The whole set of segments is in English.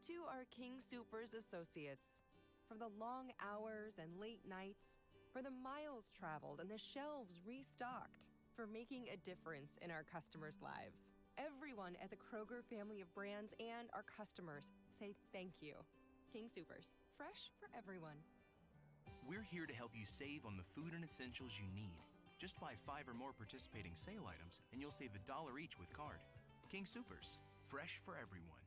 To our King Soopers associates, for the long hours and late nights, for the miles traveled and the shelves restocked, for making a difference in our customers' lives. Everyone at the Kroger family of brands and our customers say thank you. King Soopers, fresh for everyone. We're here to help you save on the food and essentials you need. Just buy 5 or more participating sale items and you'll save $1 each with card. King Soopers, fresh for everyone.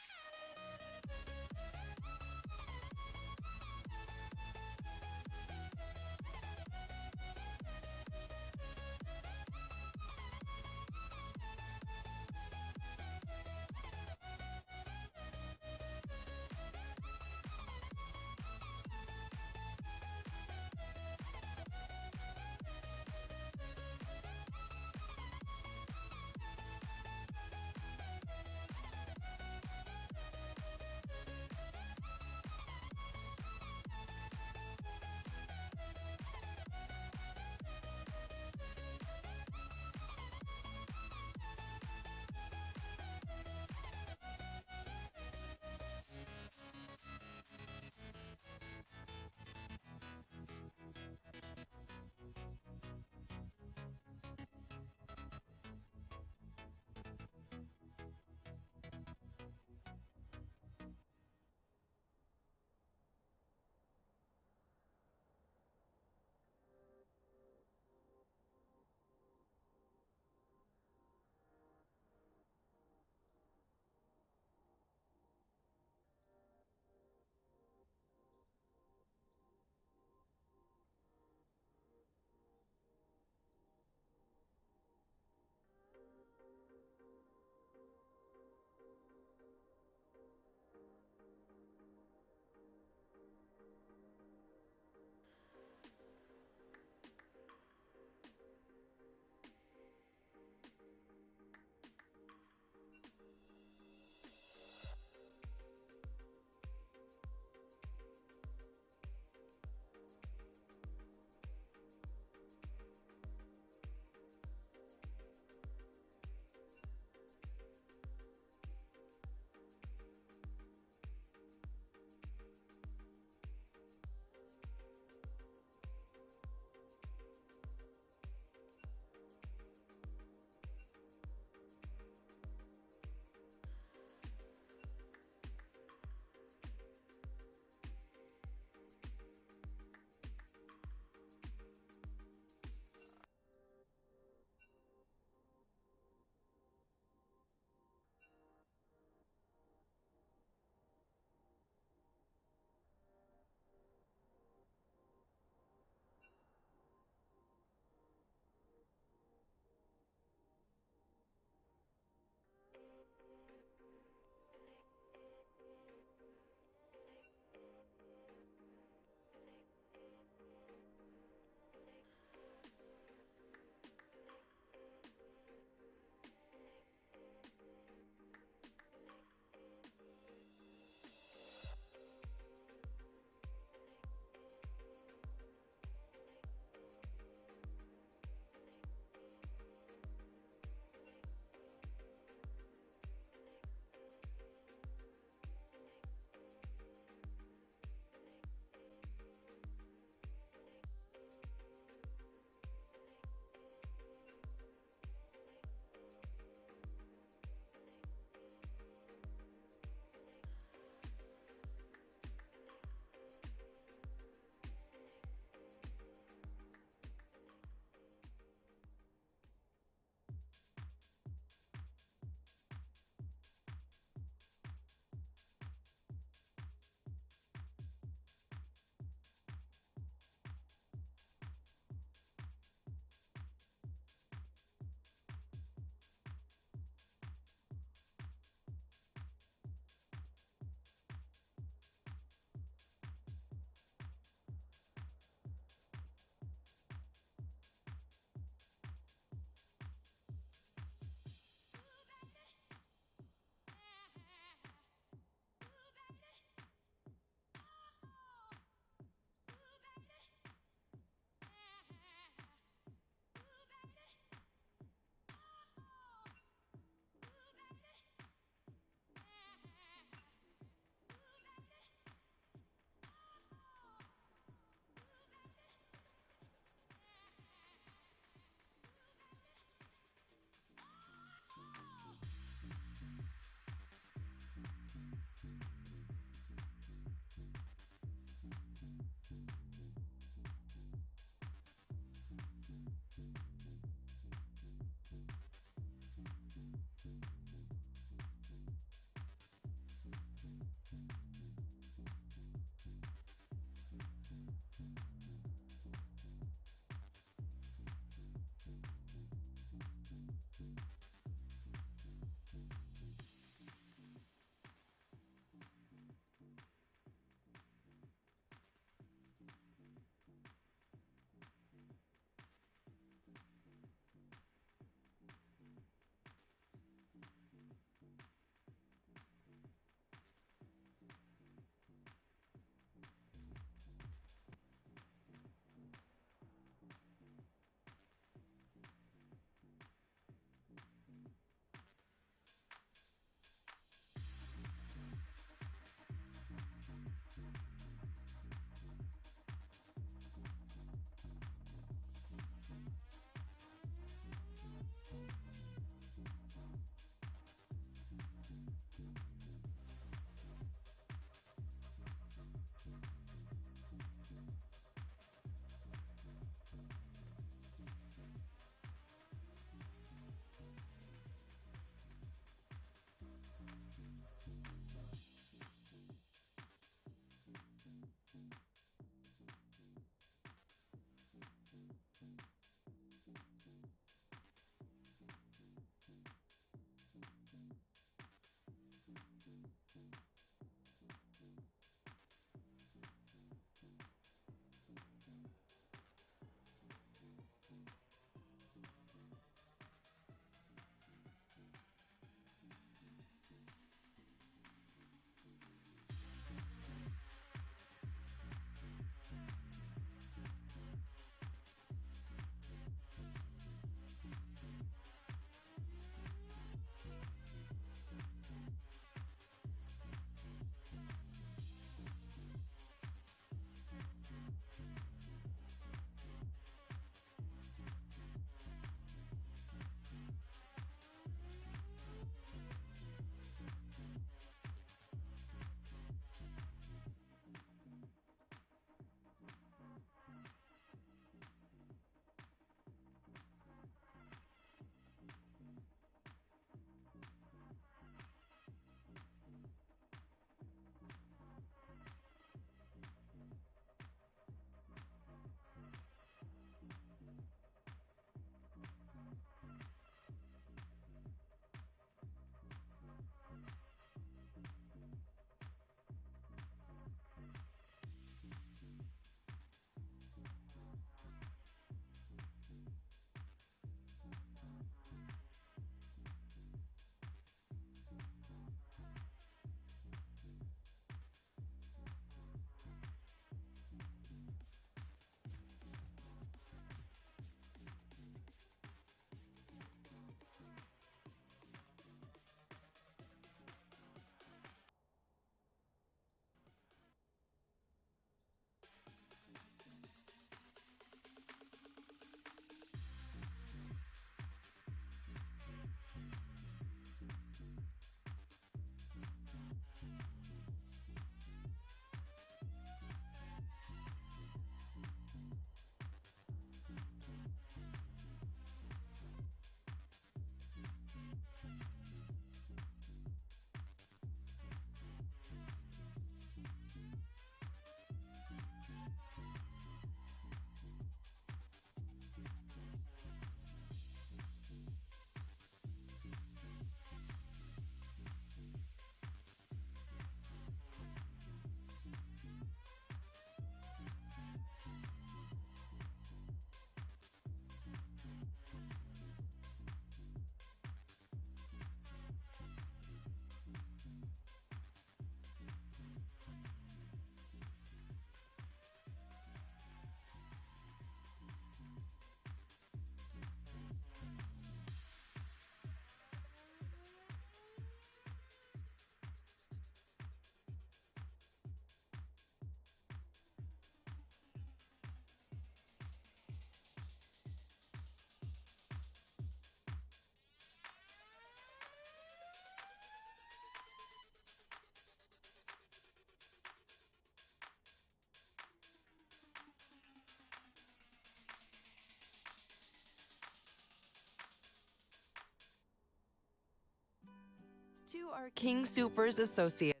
To our King Soopers associates,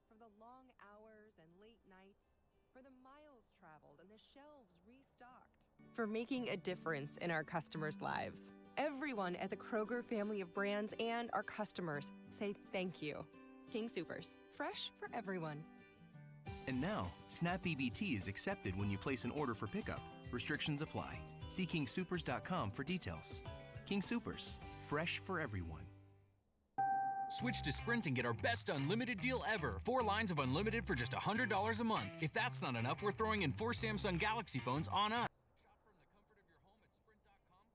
for the long hours and late nights, for the miles traveled and the shelves restocked, for making a difference in our customers' lives. Everyone at the Kroger family of brands and our customers say thank you. King Soopers, fresh for everyone. And now, Snap EBT is accepted when you place an order for pickup. Restrictions apply. See kingsoupers.com for details. King Soopers, fresh for everyone. Switch to Sprint and get our best unlimited deal ever. 4 lines of unlimited for just $100 a month. If that's not enough, we're throwing in 4 Samsung Galaxy phones on us. Shop from the comfort of your home at Sprint.com.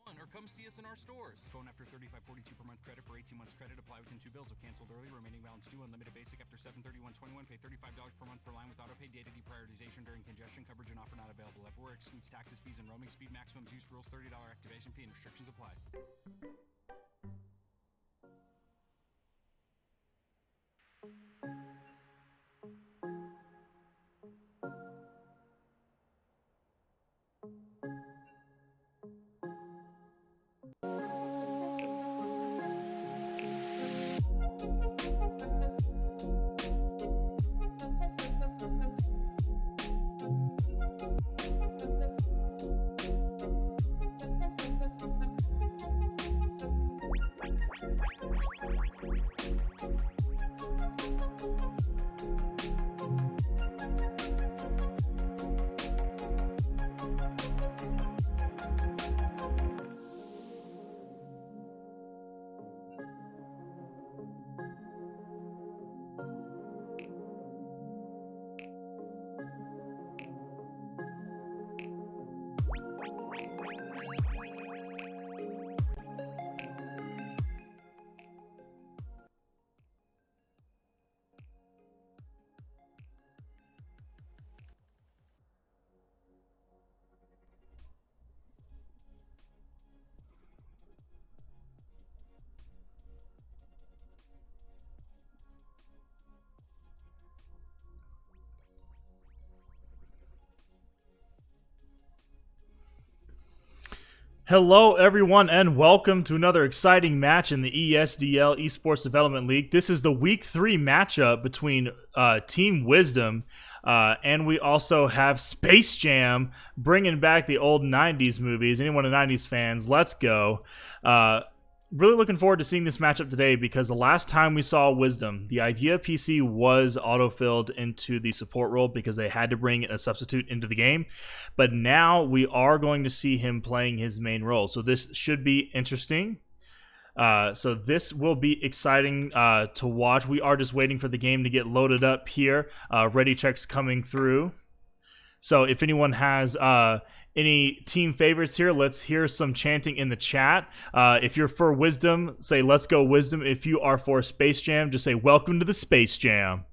Call 800-SPRINT-1 or come see us in our stores. Phone after $35.42 per month credit for 18 months credit. Apply within 2 bills. If canceled early, remaining balance due. Unlimited basic after $731.21. Pay $35 per month per line with autopay. Data deprioritization during congestion. Coverage and offer not available everywhere. Excludes taxes, fees, and roaming. Speed maximums use rules. $30 activation fee and restrictions apply. Hello, everyone, and welcome to another exciting match in the ESDL Esports Development League. This is the Week 3 matchup between Team Wizdumb, and we also have Space Jam bringing back the old 90s movies. Anyone a 90s fans, let's go. Really looking forward to seeing this matchup today because the last time we saw Wizdumb, the idea PC was autofilled into the support role because they had to bring a substitute into the game. But now we are going to see him playing his main role. So this should be interesting. So this will be exciting to watch. We are just waiting for the game to get loaded up here. Ready checks coming through. So if anyone has any team favorites here, let's hear some chanting in the chat. If you're for Wizdumb, say let's go Wizdumb. If you are for Space Jam, just say welcome to the Space Jam.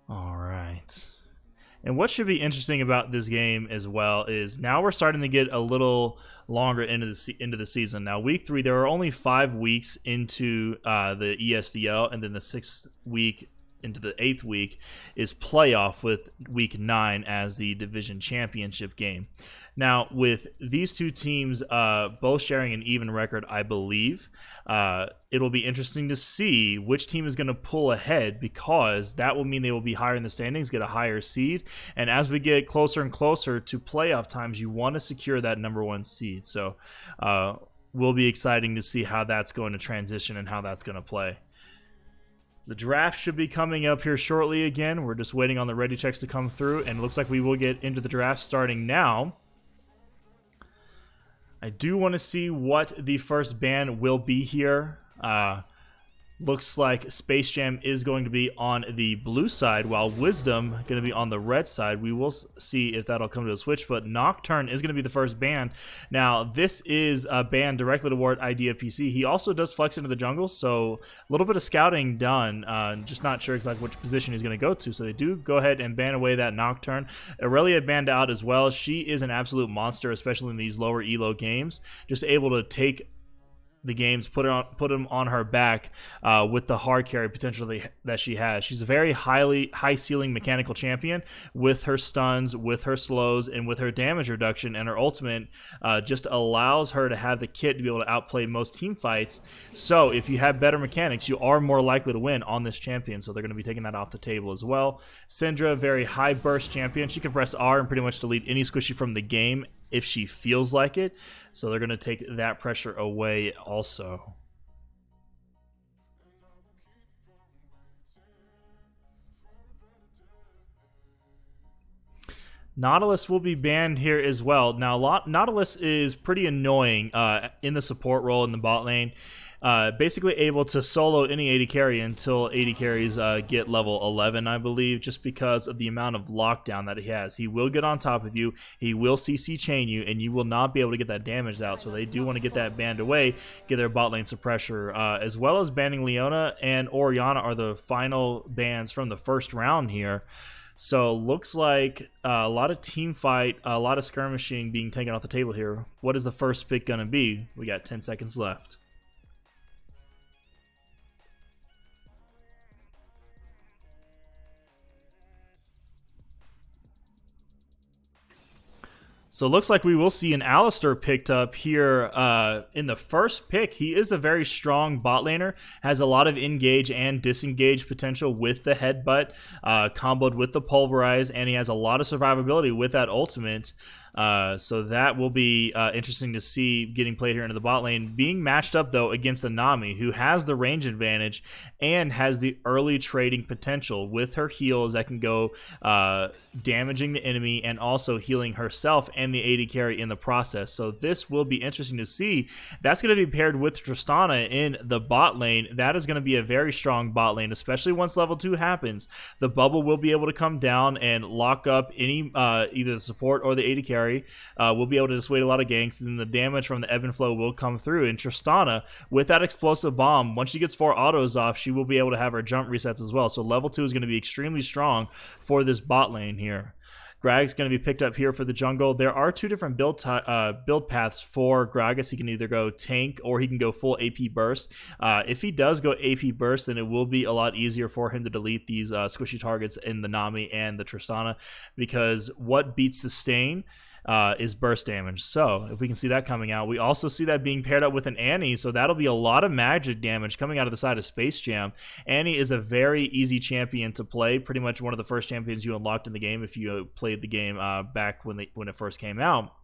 All right. And what should be interesting about this game as well is now we're starting to get a little longer into the season. Now, week 3, there are only 5 weeks into the ESDL, and then the 6th week into the 8th week is playoff with week 9 as the division championship game. Now, with these two teams both sharing an even record, I believe, it'll be interesting to see which team is going to pull ahead because that will mean they will be higher in the standings, get a higher seed. And as we get closer and closer to playoff times, you want to secure that #1 seed. So will be exciting to see how that's going to transition and how that's going to play. The draft should be coming up here shortly again. We're just waiting on the ready checks to come through, and it looks like we will get into the draft starting now. I do want to see what the first ban will be here. Looks like Space Jam is going to be on the blue side, while Wizdumb going to be on the red side. We will see if that'll come to a switch, but Nocturne is going to be the first ban. Now, this is a ban directly toward Idea PC. He also does flex into the jungle, so a little bit of scouting done. Just not sure exactly which position he's going to go to, so they do go ahead and ban away that Nocturne. Aurelia banned out as well. She is an absolute monster, especially in these lower elo games. Just able to take the games, put him on her back with the hard carry potential that she has. She's a very high ceiling mechanical champion with her stuns, with her slows, and with her damage reduction, and her ultimate just allows her to have the kit to be able to outplay most team fights. So if you have better mechanics, you are more likely to win on this champion, so they're going to be taking that off the table as well. Syndra, very high burst champion. She can press R and pretty much delete any squishy from the game if she feels like it, so they're going to take that pressure away also. Nautilus will be banned here as well. Now, Nautilus is pretty annoying in the support role in the bot lane. Basically able to solo any AD carry until AD carries get level 11, I believe, just because of the amount of lockdown that he has. He will get on top of you, he will CC chain you, and you will not be able to get that damage out, so they do want to get that banned away, get their bot lane suppressor, as well as banning Leona and Orianna are the final bans from the first round here. So looks like a lot of team fight, a lot of skirmishing being taken off the table here. What is the first pick going to be? We got 10 seconds left. So it looks like we will see an Alistar picked up here in the first pick. He is a very strong bot laner, has a lot of engage and disengage potential with the headbutt, comboed with the pulverize, and he has a lot of survivability with that ultimate. So that will be interesting to see getting played here into the bot lane. Being matched up, though, against a Nami, who has the range advantage and has the early trading potential with her heals that can go damaging the enemy and also healing herself and the AD carry in the process. So this will be interesting to see. That's going to be paired with Tristana in the bot lane. That is going to be a very strong bot lane, especially once level 2 happens. The bubble will be able to come down and lock up any either the support or the AD carry. Will be able to dissuade a lot of ganks, and then the damage from the ebb and flow will come through. And Tristana, with that explosive bomb, once she gets 4 autos off, she will be able to have her jump resets as well. So level 2 is going to be extremely strong for this bot lane here. Grag's going to be picked up here for the jungle. There are 2 different build paths for Gragas. He can either go tank or he can go full AP burst. If he does go AP burst, then it will be a lot easier for him to delete these squishy targets in the Nami and the Tristana, because what beats sustain is burst damage. So if we can see that coming out, we also see that being paired up with an Annie, so that'll be a lot of magic damage coming out of the side of Space Jam. Annie is a very easy champion to play, pretty much one of the first champions you unlocked in the game if you played the game back when it first came out.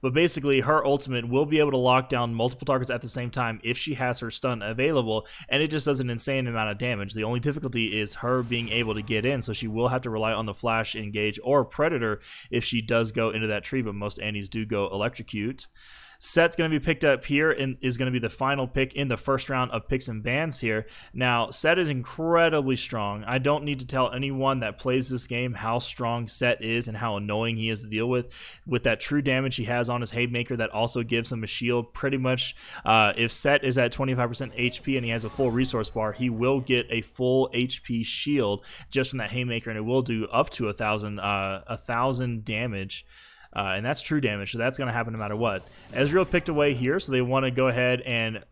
But basically, her ultimate will be able to lock down multiple targets at the same time if she has her stun available, and it just does an insane amount of damage. The only difficulty is her being able to get in, so she will have to rely on the flash, engage, or predator if she does go into that tree, but most Annies do go electrocute. Set's going to be picked up here and is going to be the final pick in the first round of picks and bans here. Now, Set is incredibly strong. I don't need to tell anyone that plays this game how strong Set is and how annoying he is to deal with that true damage he has on his Haymaker that also gives him a shield. Pretty much, if Set is at 25% HP and he has a full resource bar, he will get a full HP shield just from that Haymaker, and it will do up to 1,000 damage. And that's true damage, so that's going to happen no matter what. Ezreal picked away here, so they want to go ahead and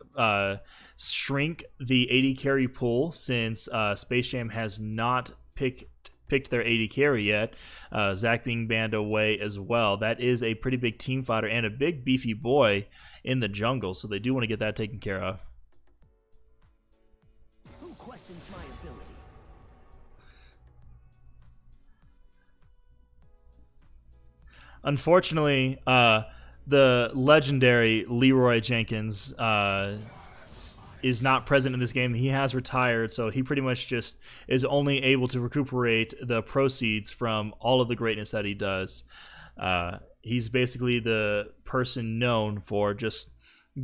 shrink the AD carry pool since Space Jam has not picked their AD carry yet. Zach being banned away as well. That is a pretty big team fighter and a big beefy boy in the jungle, so they do want to get that taken care of. Who questions my ability? Unfortunately, the legendary Leroy Jenkins is not present in this game. He has retired, so he pretty much just is only able to recuperate the proceeds from all of the greatness that he does. He's basically the person known for just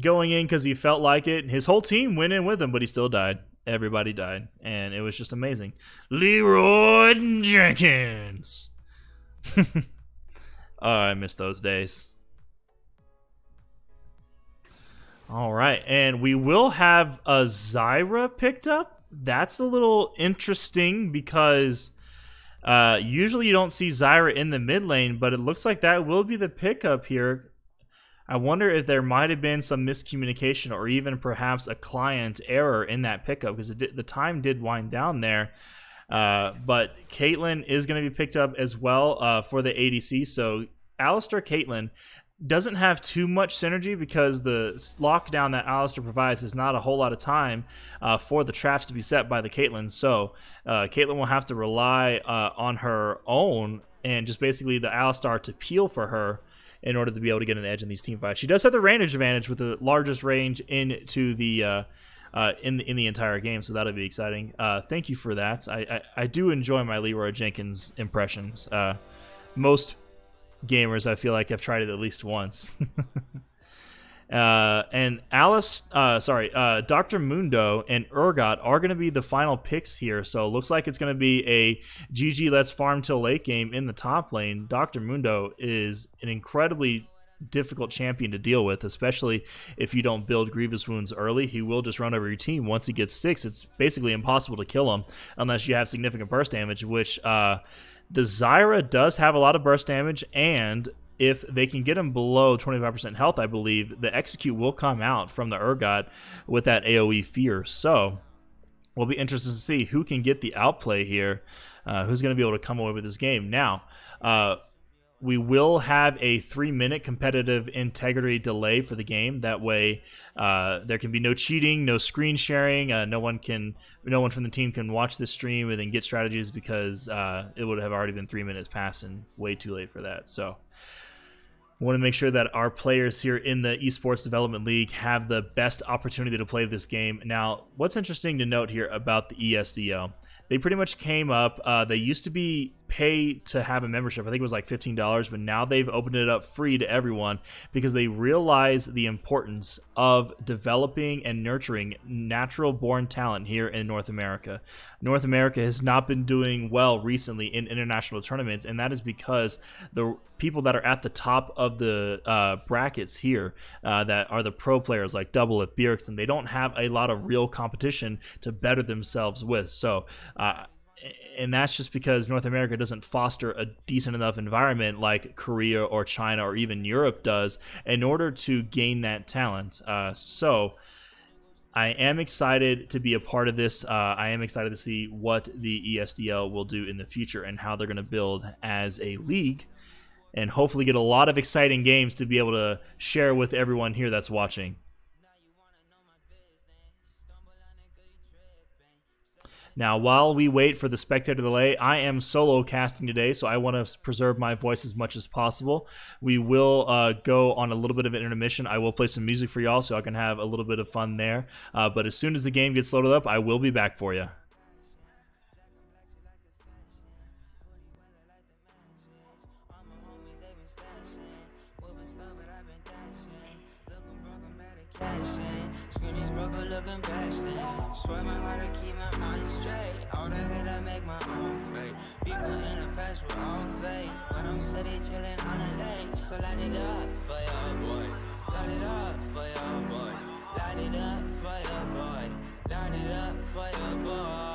going in because he felt like it. His whole team went in with him, but he still died. Everybody died, and it was just amazing. Leroy Jenkins! Oh, I miss those days. All right, and we will have a Zyra picked up. That's a little interesting because usually you don't see Zyra in the mid lane, but it looks like that will be the pickup here. I wonder if there might have been some miscommunication or even perhaps a client error in that pickup, because the time did wind down there. But Caitlyn is going to be picked up as well for the ADC. So Alistar Caitlyn doesn't have too much synergy because the lockdown that Alistar provides is not a whole lot of time for the traps to be set by the Caitlyn. So Caitlyn will have to rely on her own and just basically the Alistar to peel for her in order to be able to get an edge in these team fights. She does have the range advantage with the largest range into the in the entire game, so that'll be exciting. Thank you for that. I do enjoy my Leroy Jenkins impressions. Most gamers, I feel like, have tried it at least once. And Dr. Mundo and Urgot are going to be the final picks here. So it looks like it's going to be a GG Let's Farm Till Late game in the top lane. Dr. Mundo is an incredibly difficult champion to deal with, especially if you don't build Grievous Wounds early. He will just run over your team. Once he gets 6, it's basically impossible to kill him unless you have significant burst damage, which the Zyra does have a lot of burst damage, and if they can get him below 25% health, I believe, the execute will come out from the Urgot with that AoE fear. So we'll be interested to see who can get the outplay here, who's going to be able to come away with this game. Now, we will have a 3-minute competitive integrity delay for the game. That way, there can be no cheating, no screen sharing. No one from the team can watch this stream and then get strategies because it would have already been 3 minutes past and way too late for that. So we want to make sure that our players here in the Esports Development League have the best opportunity to play this game. Now, what's interesting to note here about the ESDL, they pretty much came up. They used to be pay to have a membership. I think it was like $15, but now they've opened it up free to everyone because they realize the importance of developing and nurturing natural born talent here in North America. North America has not been doing well recently in international tournaments, and that is because the people that are at the top of the brackets here that are the pro players like Double at Bjergsen, they don't have a lot of real competition to better themselves with. So and that's just because North America doesn't foster a decent enough environment like Korea or China or even Europe does in order to gain that talent. So I am excited to be a part of this. I am excited to see what the ESDL will do in the future and how they're going to build as a league, and hopefully get a lot of exciting games to be able to share with everyone here that's watching. Now, while we wait for the spectator delay, I am solo casting today, so I want to preserve my voice as much as possible. We will go on a little bit of an intermission. I will play some music for y'all so I can have a little bit of fun there. But as soon as the game gets loaded up, I will be back for you. Screen is broken, looking past it. Swear my heart to keep my mind straight. All the hate I make my own fate. People in the past were all fake, but I'm steady chilling on the lake. So light it up for your boy. Light it up for your boy. Light it up for your boy. Light it up for your boy.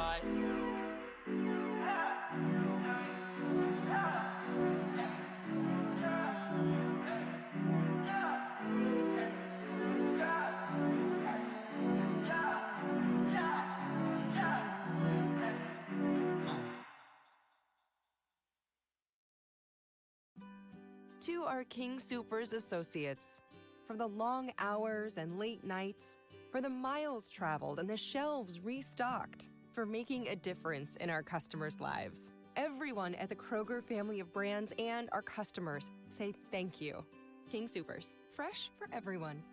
To our King Soopers associates, for the long hours and late nights, for the miles traveled and the shelves restocked, for making a difference in our customers' lives. Everyone at the Kroger family of brands and our customers say thank you. King Soopers, fresh for everyone.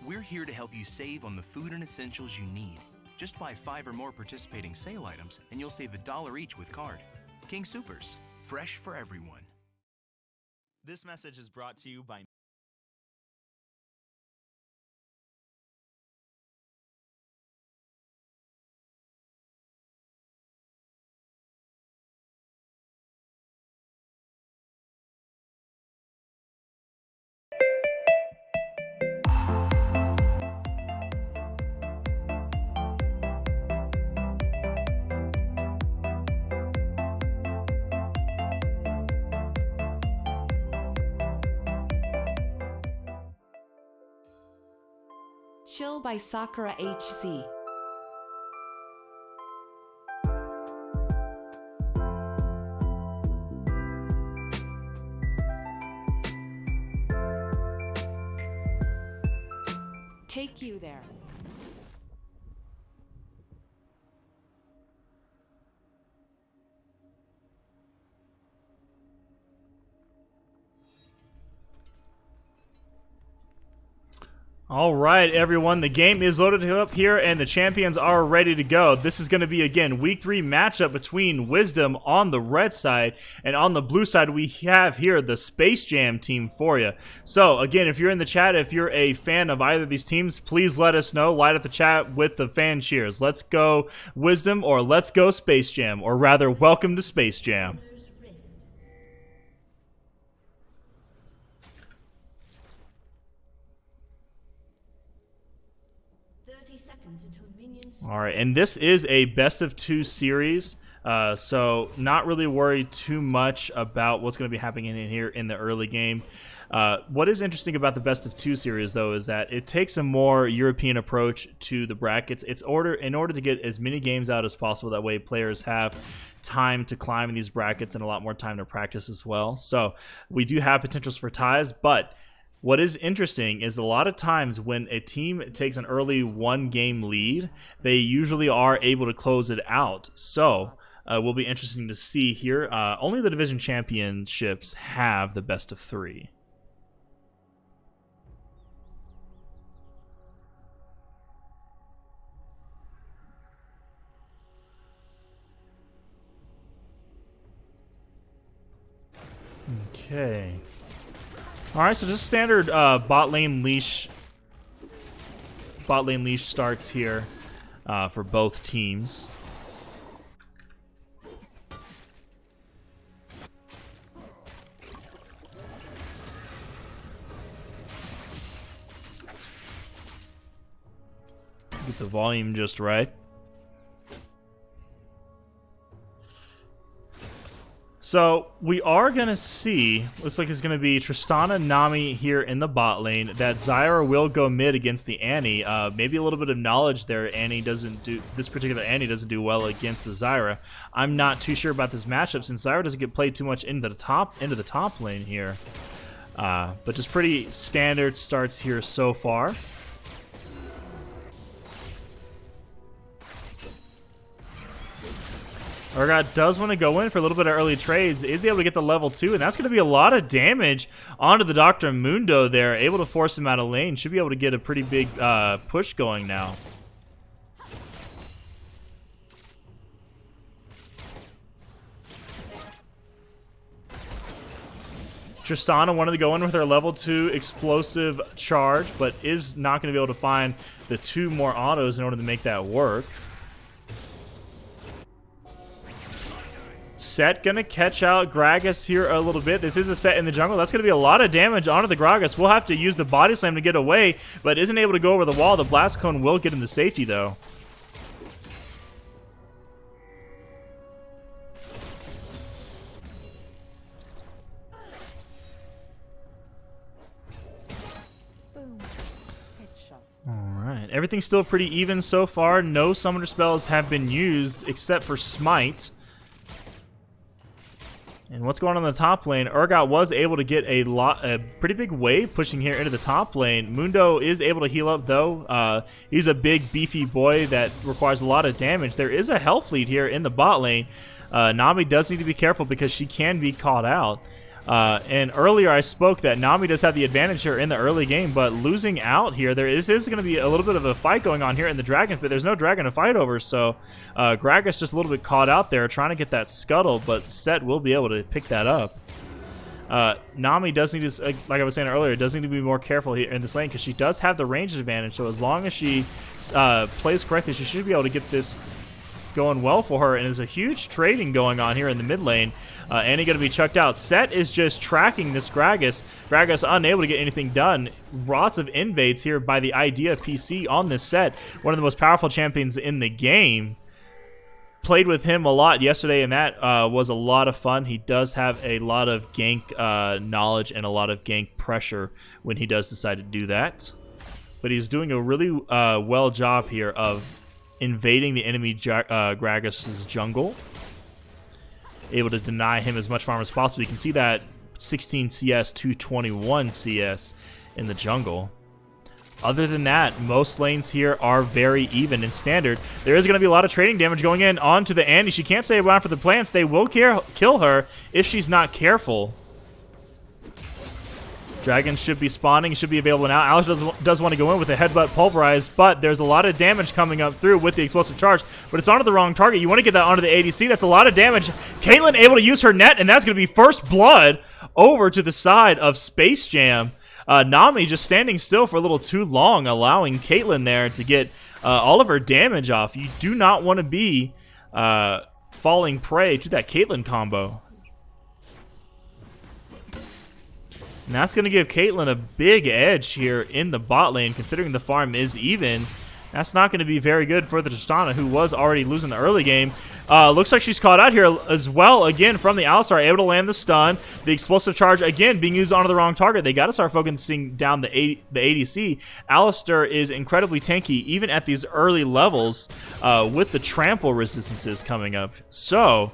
We're here to help you save on the food and essentials you need. Just buy 5 or more participating sale items and you'll save $1 each with card. King Soopers, fresh for everyone. This message is brought to you by Chill by Sakura HC. Take you there. All right, everyone, the game is loaded up here, and the champions are ready to go. This is going to be, again, Week 3 matchup between Wizdumb on the red side, and on the blue side, we have here the Space Jam team for you. So, again, if you're in the chat, if you're a fan of either of these teams, please let us know. Light up the chat with the fan cheers. Let's go Wizdumb, or let's go Space Jam, or rather, welcome to Space Jam. All right, and this is a best-of-2 series, so not really worried too much about what's going to be happening in here in the early game. What is interesting about the best-of-2 series, though, is that it takes a more European approach to the brackets. It's in order to get as many games out as possible. That way players have time to climb in these brackets and a lot more time to practice as well. So we do have potentials for ties, but what is interesting is a lot of times when a team takes an early one-game lead, they usually are able to close it out. So will be interesting to see here. Only the division championships have the best of 3. Okay. All right, so just standard bot lane leash starts here for both teams. Get the volume just right. So we are going to see, looks like it's going to be Tristana, Nami here in the bot lane. That Zyra will go mid against the Annie. Maybe a little bit of knowledge there. This particular Annie doesn't do well against the Zyra. I'm not too sure about this matchup since Zyra doesn't get played too much into the top lane here. But just pretty standard starts here so far. Urgot does want to go in for a little bit of early trades, is able to get the level 2, and that's going to be a lot of damage onto the Dr. Mundo there, able to force him out of lane. Should be able to get a pretty big push going now. Tristana wanted to go in with her level 2 explosive charge, but is not going to be able to find the 2 more autos in order to make that work. Set gonna catch out Gragas here a little bit. This is a Set in the jungle. That's gonna be a lot of damage onto the Gragas. We'll have to use the body slam to get away, but isn't able to go over the wall. The blast cone will get him to safety though. Alright, everything's still pretty even so far. No summoner spells have been used except for Smite. And what's going on in the top lane? Urgot was able to get a pretty big wave pushing here into the top lane. Mundo is able to heal up though. He's a big beefy boy that requires a lot of damage. There is a health lead here in the bot lane. Nami does need to be careful because she can be caught out. And earlier I spoke that Nami does have the advantage here in the early game, but losing out here, there is going to be a little bit of a fight going on here in the Dragons, but there's no dragon to fight over, so Gragas just a little bit caught out there trying to get that scuttle, but Set will be able to pick that up. Nami does need to, like I was saying earlier, does need to be more careful here in this lane because she does have the range advantage, so as long as she plays correctly, she should be able to get this going well for her, and there's a huge trading going on here in the mid lane. Annie going to be chucked out. Set is just tracking this Gragas. Gragas unable to get anything done. Lots of invades here by the Idea PC on this Set. One of the most powerful champions in the game. Played with him a lot yesterday, and that was a lot of fun. He does have a lot of gank knowledge and a lot of gank pressure when he does decide to do that. but he's doing a really well job here of invading the enemy Gragas' jungle. Able to deny him as much farm as possible. You can see that 16 CS, 221 CS in the jungle. Other than that, most lanes here are very even in standard. There is going to be a lot of trading damage going in onto the Annie. She can't stay around for the plants. They will kill her if she's not careful. Dragons should be spawning, should be available now. Alice does want to go in with a headbutt pulverize, but there's a lot of damage coming up through with the explosive charge, but it's onto the wrong target. You want to get that onto the ADC. That's a lot of damage. Caitlyn able to use her net, and that's going to be first blood over to the side of Space Jam. Nami just standing still for a little too long, allowing Caitlyn there to get all of her damage off. You do not want to be falling prey to that Caitlyn combo. And that's going to give Caitlyn a big edge here in the bot lane, considering the farm is even. That's not going to be very good for the Tristana, who was already losing the early game. Looks like she's caught out here as well, again, from the Alistar, able to land the stun. The explosive charge, again, being used onto the wrong target. They got to start focusing down the ADC. Alistar is incredibly tanky, even at these early levels, with the trample resistances coming up. So,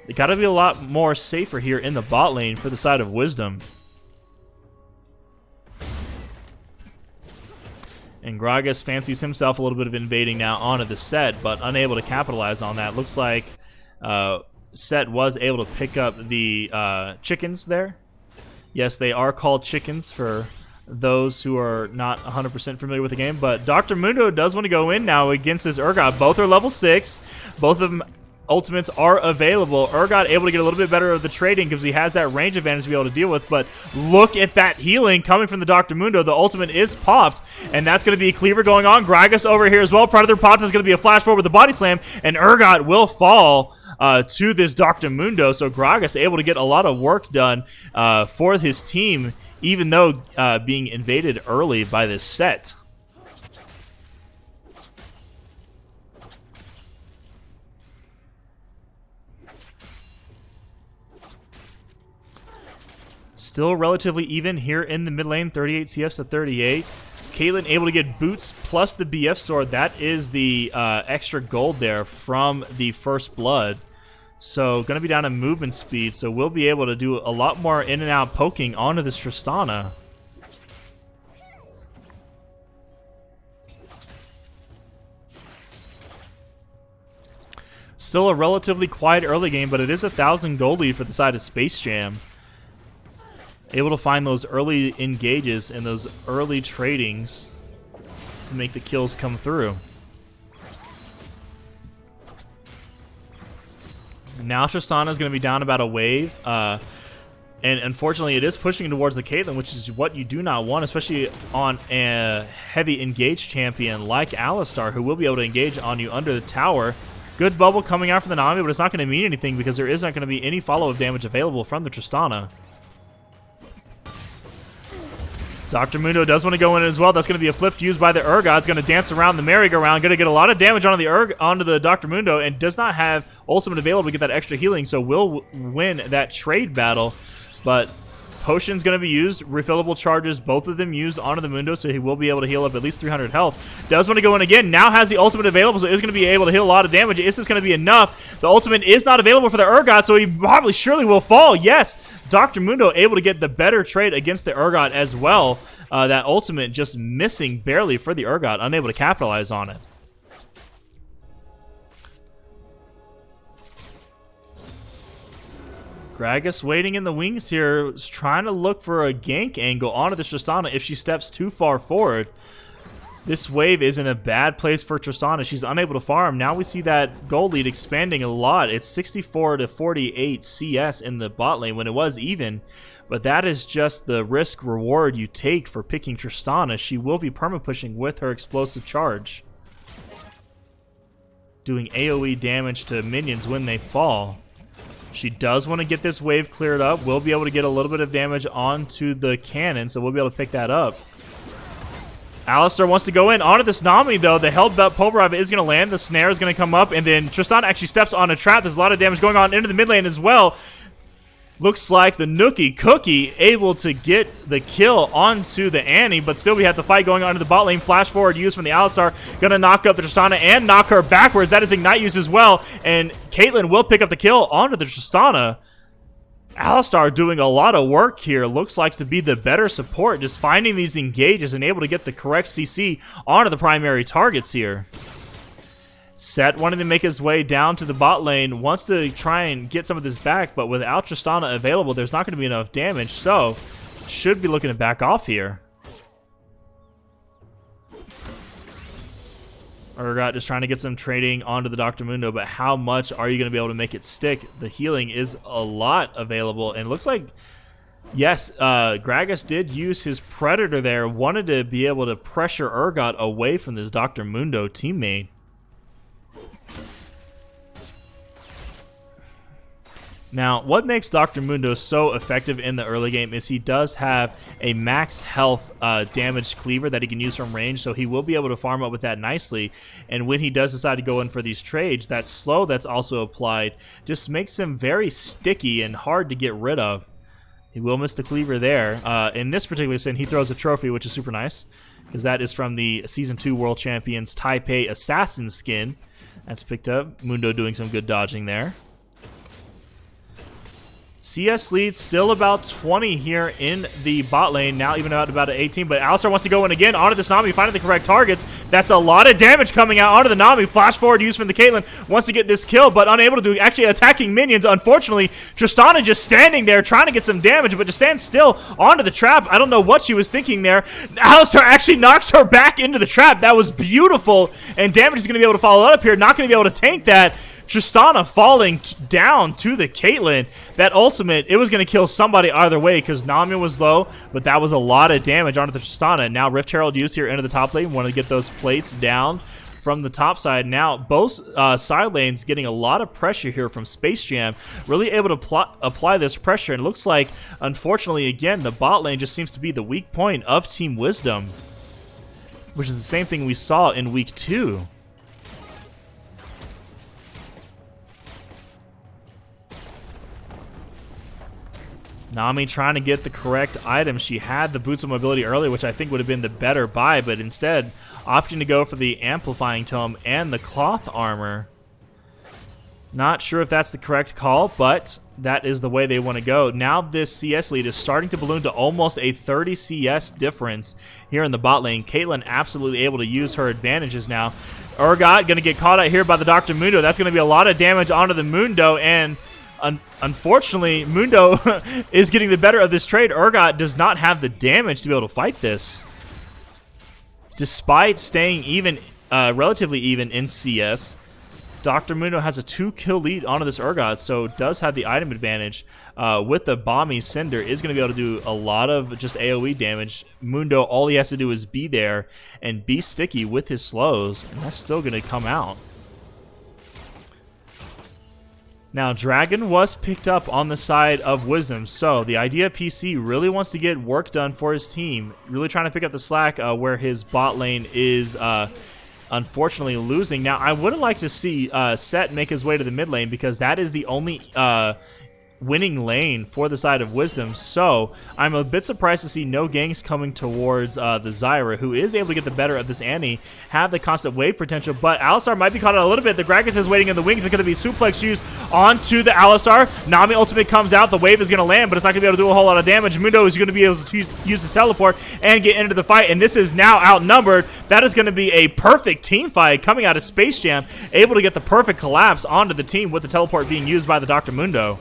they got to be a lot more safer here in the bot lane for the side of Wizdumb. And Gragas fancies himself a little bit of invading now onto the Set, but unable to capitalize on that. Looks like Set was able to pick up the chickens there. Yes, they are called chickens for those who are not 100% familiar with the game. But Dr. Mundo does want to go in now against this Urgot. Both are level 6. Both of them ultimates are available. Urgot able to get a little bit better of the trading because he has that range advantage to be able to deal with, but look at that healing coming from the Dr. Mundo. The ultimate is popped, and that's going to be a cleaver going on. Gragas over here as well. Predator popped. That's going to be a flash forward with the body slam, and Urgot will fall to this Dr. Mundo, so Gragas able to get a lot of work done for his team, even though being invaded early by this Set. Still relatively even here in the mid lane, 38 CS to 38. Caitlyn able to get boots plus the BF sword. That is the extra gold there from the first blood. So going to be down in movement speed, so we'll be able to do a lot more in and out poking onto this Tristana. Still a relatively quiet early game, but it is 1,000 gold lead for the side of Space Jam. Able to find those early engages and those early tradings to make the kills come through. Now Tristana is going to be down about a wave. And unfortunately, it is pushing towards the Caitlyn, which is what you do not want, especially on a heavy engaged champion like Alistar, who will be able to engage on you under the tower. Good bubble coming out from the Nami, but it's not going to mean anything because there isn't going to be any follow-up damage available from the Tristana. Dr. Mundo does want to go in as well. That's going to be a flip used by the Urgot. It's going to dance around the merry-go-round. Going to get a lot of damage onto the Dr. Mundo, and does not have ultimate available to get that extra healing, so will win that trade battle. But potion's going to be used. Refillable charges, both of them used onto the Mundo, so he will be able to heal up at least 300 health. Does want to go in again. Now has the ultimate available, so is going to be able to heal a lot of damage. Is this going to be enough? The ultimate is not available for the Urgot, so he probably surely will fall. Yes, Dr. Mundo able to get the better trade against the Urgot as well. That ultimate just missing barely for the Urgot, unable to capitalize on it. Gragas waiting in the wings here, is trying to look for a gank angle onto the Tristana if she steps too far forward. This wave is in a bad place for Tristana. She's unable to farm. Now we see that gold lead expanding a lot. It's 64 to 48 CS in the bot lane when it was even. But that is just the risk reward you take for picking Tristana. She will be perma-pushing with her explosive charge, doing AoE damage to minions when they fall. She does want to get this wave cleared up. We'll be able to get a little bit of damage onto the cannon, so we'll be able to pick that up. Alistar wants to go in onto this Nami, though. The held belt pulverizer is going to land. The snare is going to come up, and then Tristana actually steps on a trap. There's a lot of damage going on into the mid lane as well. Looks like the Nookie Cookie able to get the kill onto the Annie, but still we have the fight going on to the bot lane. Flash forward use from the Alistar. Gonna knock up the Tristana and knock her backwards. That is Ignite use as well, and Caitlyn will pick up the kill onto the Tristana. Alistar doing a lot of work here. Looks like to be the better support, just finding these engages and able to get the correct CC onto the primary targets here. Set wanting to make his way down to the bot lane, wants to try and get some of this back, but without Tristana available, there's not going to be enough damage, so should be looking to back off here. Urgot just trying to get some trading onto the Dr. Mundo, but how much are you going to be able to make it stick? The healing is a lot available, and it looks like, yes, Gragas did use his Predator there, wanted to be able to pressure Urgot away from this Dr. Mundo teammate. Now, what makes Dr. Mundo so effective in the early game is he does have a max health damaged cleaver that he can use from range, so he will be able to farm up with that nicely. And when he does decide to go in for these trades, that slow that's also applied just makes him very sticky and hard to get rid of. He will miss the cleaver there. In this particular scene, he throws a trophy, which is super nice, because that is from the Season 2 World Champions Taipei Assassin skin. That's picked up. Mundo doing some good dodging there. CS leads still about 20 here in the bot lane, now even out about 18, but Alistar wants to go in again onto this Nami, finding the correct targets. That's a lot of damage coming out onto the Nami. Flash forward use from the Caitlyn, wants to get this kill, but unable to do, actually attacking minions. Unfortunately, Tristana just standing there trying to get some damage, but just stands still onto the trap. I don't know what she was thinking there. Alistar actually knocks her back into the trap. That was beautiful, and damage is going to be able to follow that up here. Not going to be able to tank that. Tristana falling down to the Caitlyn. That ultimate, it was going to kill somebody either way because Nami was low, but that was a lot of damage onto the Tristana. Now Rift Herald used here into the top lane. Want to get those plates down from the top side. Now both side lanes getting a lot of pressure here from Space Jam. Really able to apply this pressure, and it looks like, unfortunately, again, the bot lane just seems to be the weak point of Team Wizdumb, which is the same thing we saw in Week 2. Nami trying to get the correct item. She had the Boots of Mobility earlier, which I think would have been the better buy, but instead opting to go for the Amplifying Tome and the Cloth Armor. Not sure if that's the correct call, but that is the way they want to go. Now this CS lead is starting to balloon to almost a 30 CS difference here in the bot lane. Caitlyn absolutely able to use her advantages now. Urgot going to get caught out here by the Dr. Mundo. That's going to be a lot of damage onto the Mundo, and unfortunately, Mundo is getting the better of this trade. Urgot does not have the damage to be able to fight this. Despite staying even, relatively even in CS, Dr. Mundo has a 2-kill lead onto this Urgot, so does have the item advantage. With the Bomby Cinder, is going to be able to do a lot of just AoE damage. Mundo, all he has to do is be there and be sticky with his slows, and that's still going to come out. Now, Dragon was picked up on the side of Wizdumb, so the Idea PC really wants to get work done for his team, really trying to pick up the slack where his bot lane is unfortunately losing. Now, I would have liked to see Set make his way to the mid lane because that is the only winning lane for the side of Wizdumb, so I'm a bit surprised to see no ganks coming towards the Zyra, who is able to get the better of this Annie, have the constant wave potential, but Alistar might be caught out a little bit. The Gragas is waiting in the wings. It's going to be suplex used onto the Alistar. Nami ultimate comes out. The wave is going to land, but it's not going to be able to do a whole lot of damage. Mundo is going to be able to use his teleport and get into the fight, and this is now outnumbered. That is going to be a perfect team fight coming out of Space Jam, able to get the perfect collapse onto the team with the teleport being used by the Dr. Mundo.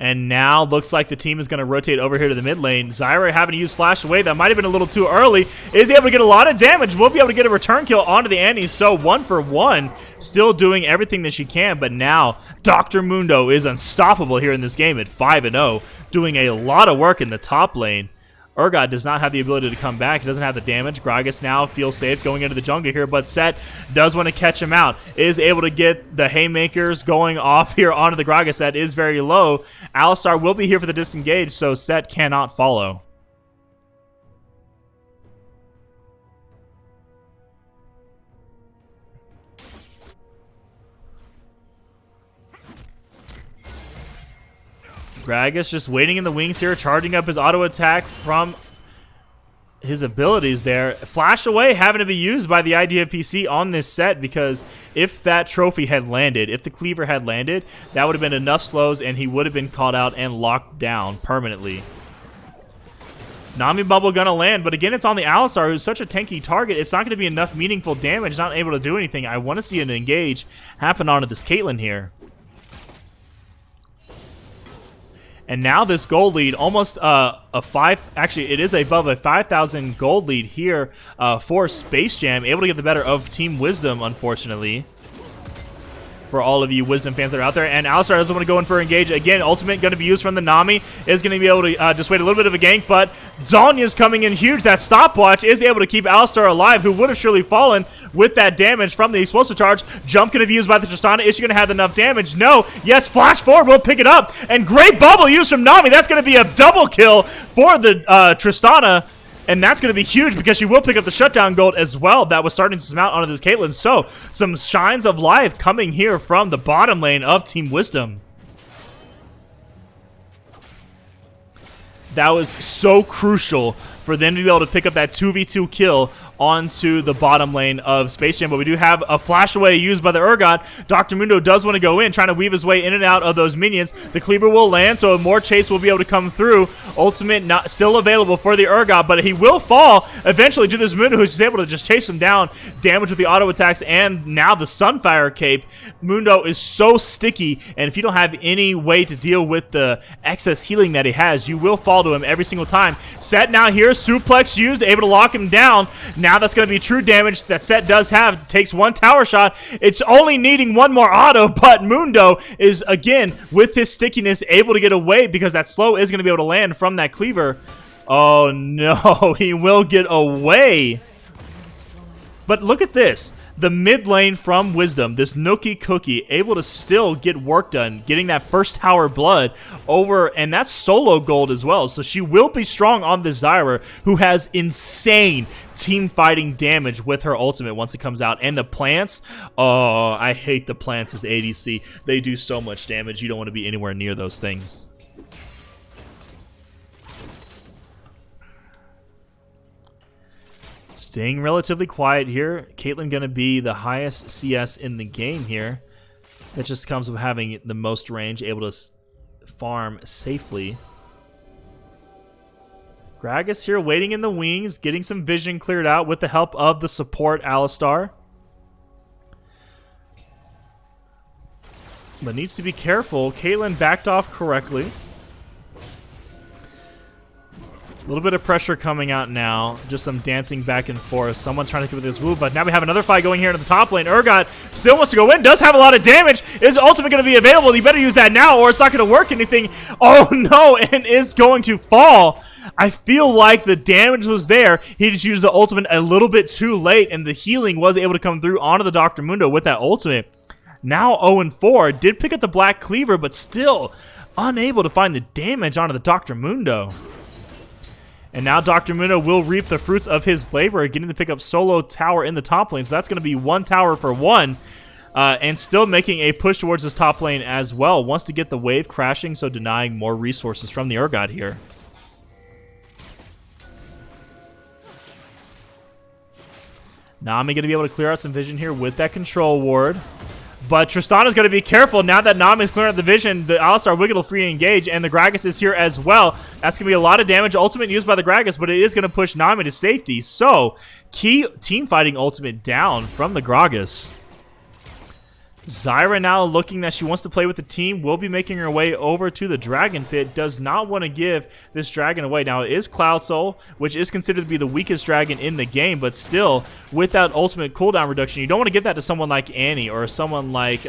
And now looks like the team is going to rotate over here to the mid lane. Zyra having to use Flash Away. That might have been a little too early. Is able to get a lot of damage. Will be able to get a return kill onto the Annie. So 1 for 1. Still doing everything that she can. But now Dr. Mundo is unstoppable here in this game at 5-0. Doing a lot of work in the top lane. Urgot does not have the ability to come back. He doesn't have the damage. Gragas now feels safe going into the jungle here, but Set does want to catch him out. Is able to get the haymakers going off here onto the Gragas. That is very low. Alistar will be here for the disengage, so Set cannot follow. Gragas just waiting in the wings here, charging up his auto attack from his abilities there. Flash away having to be used by the IDFPC on this set, because if that trophy had landed, if the cleaver had landed, that would have been enough slows and he would have been caught out and locked down permanently. Nami Bubble gonna land, but again, it's on the Alistar, who's such a tanky target. It's not going to be enough meaningful damage, not able to do anything. I want to see an engage happen onto this Caitlyn here. And now this gold lead, almost actually it is above a 5,000 gold lead here for Space Jam, able to get the better of Team Wizdumb, unfortunately. For all of you Wizdumb fans that are out there. And Alistar doesn't want to go in for engage. Again, ultimate going to be used from the Nami. Is going to be able to dissuade a little bit of a gank, but Zhonya's coming in huge. That stopwatch is able to keep Alistar alive, who would have surely fallen with that damage from the explosive charge. Jump going to be used by the Tristana. Is she going to have enough damage? No. Yes, flash forward will pick it up. And great bubble used from Nami. That's going to be a double kill for the Tristana. And that's going to be huge because she will pick up the shutdown gold as well. That was starting to mount onto this Caitlyn. So, some shines of life coming here from the bottom lane of Team Wizdumb. That was so crucial for them to be able to pick up that 2v2 kill onto the bottom lane of Space Jam. But we do have a flash away used by the Urgot. Dr. Mundo does want to go in, trying to weave his way in and out of those minions. The cleaver will land, so more chase will be able to come through. Ultimate not still available for the Urgot, but he will fall eventually to this Mundo, who's able to just chase him down. Damage with the auto attacks, and now the Sunfire Cape. Mundo is so sticky, and if you don't have any way to deal with the excess healing that he has, you will fall to him every single time. Set now here, suplex used, able to lock him down. Now that's going to be true damage that Set does have. Takes one tower shot. It's only needing one more auto, but Mundo is, again, with his stickiness, able to get away because that slow is going to be able to land from that cleaver. Oh, no. He will get away. But look at this. The mid lane from Wizdumb, this Nookie Cookie, able to still get work done, getting that first tower blood over, and that's solo gold as well. So she will be strong on the Zyra, who has insane team fighting damage with her ultimate once it comes out. And the plants, oh, I hate the plants as ADC. They do so much damage. You don't want to be anywhere near those things. Staying relatively quiet here. Caitlyn going to be the highest CS in the game here. That just comes with having the most range, able to farm safely. Gragas here waiting in the wings, getting some vision cleared out with the help of the support Alistar. But needs to be careful. Caitlyn backed off correctly. A little bit of pressure coming out now. Just some dancing back and forth. Someone's trying to give it this move, but now we have another fight going here in the top lane. Urgot still wants to go in. Does have a lot of damage. Is ultimate going to be available? You better use that now or it's not going to work anything. Oh, no, and is going to fall. I feel like the damage was there. He just used the ultimate a little bit too late, and the healing was able to come through onto the Dr. Mundo with that ultimate. Now 0-4. Did pick up the Black Cleaver, but still unable to find the damage onto the Dr. Mundo. And now Dr. Mundo will reap the fruits of his labor, getting to pick up solo tower in the top lane. So that's going to be one tower for one. And still making a push towards this top lane as well. Wants to get the wave crashing, so denying more resources from the Urgot here. Nami going to be able to clear out some vision here with that control ward. But Tristana's going to be careful now that Nami's clearing out the vision. The Alistar Wicked will free engage, and the Gragas is here as well. That's going to be a lot of damage. Ultimate used by the Gragas, but it is going to push Nami to safety. So, key team fighting ultimate down from the Gragas. Zyra now looking that she wants to play with the team, will be making her way over to the Dragon Pit. Does not want to give this dragon away. Now it is Cloud Soul, which is considered to be the weakest dragon in the game, but still, with that ultimate cooldown reduction, you don't want to give that to someone like Annie or someone like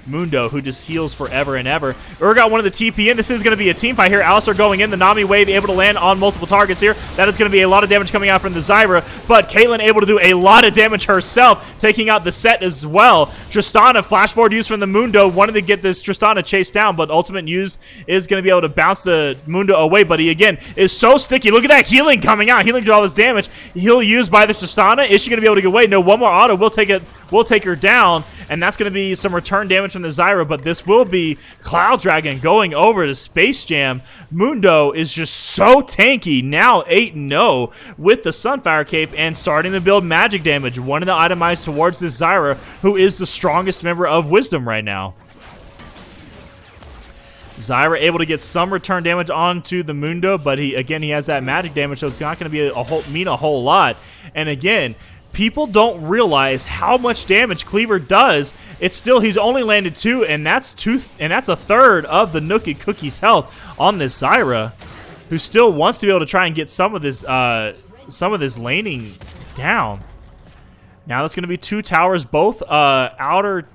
Mundo, who just heals forever and ever. Urgot one of the TP in. This is going to be a team fight here. Alistar going in. The Nami wave able to land on multiple targets here. That is going to be a lot of damage coming out from the Zyra, but Caitlyn able to do a lot of damage herself, taking out the set as well. Tristana, flash forward use from the Mundo, wanted to get this Tristana chased down, but ultimate use is going to be able to bounce the Mundo away, but he again is so sticky. Look at that healing coming out. Healing to all this damage. Heal used by the Tristana. Is she going to be able to get away? No, one more auto. We'll take her down, and that's going to be some return damage from the Zyra, but this will be Cloud Dragon going over to Space Jam. Mundo is just so tanky, now 8-0 with the Sunfire Cape and starting to build magic damage. One of the itemized towards this Zyra, who is the strongest member of Wizdumb right now. Zyra able to get some return damage onto the Mundo, but he has that magic damage, so it's not going to be mean a whole lot. And again, people don't realize how much damage Cleaver does. It's still, he's only landed 2, and that's a third of the Nookie Cookie's health on this Zyra, who still wants to be able to try and get some of this laning down. Now that's going to be 2 towers, both outer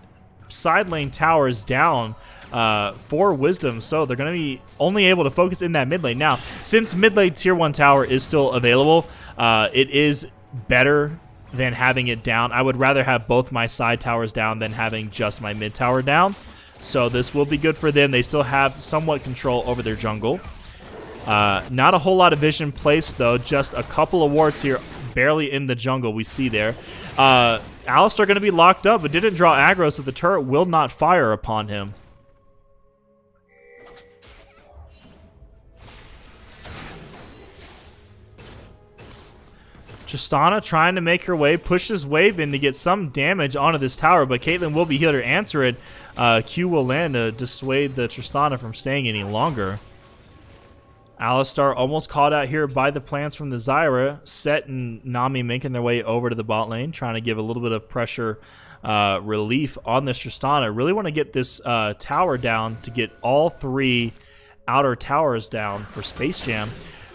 side lane towers down for Wizdumb, so they're going to be only able to focus in that mid lane. Now, since mid lane tier 1 tower is still available, it is better than having it down. I would rather have both my side towers down than having just my mid tower down. So this will be good for them. They still have somewhat control over their jungle. Not a whole lot of vision placed, though. Just a couple of wards here, barely in the jungle we see there. Alistar going to be locked up, but didn't draw aggro, so the turret will not fire upon him. Tristana trying to make her way, pushes wave in to get some damage onto this tower, but Caitlyn will be here to answer it. Q will land to dissuade the Tristana from staying any longer. Alistar almost caught out here by the plants from the Zyra. Set and Nami making their way over to the bot lane, trying to give a little bit of pressure relief on this Tristana. Really want to get this tower down to get all 3 outer towers down for Space Jam.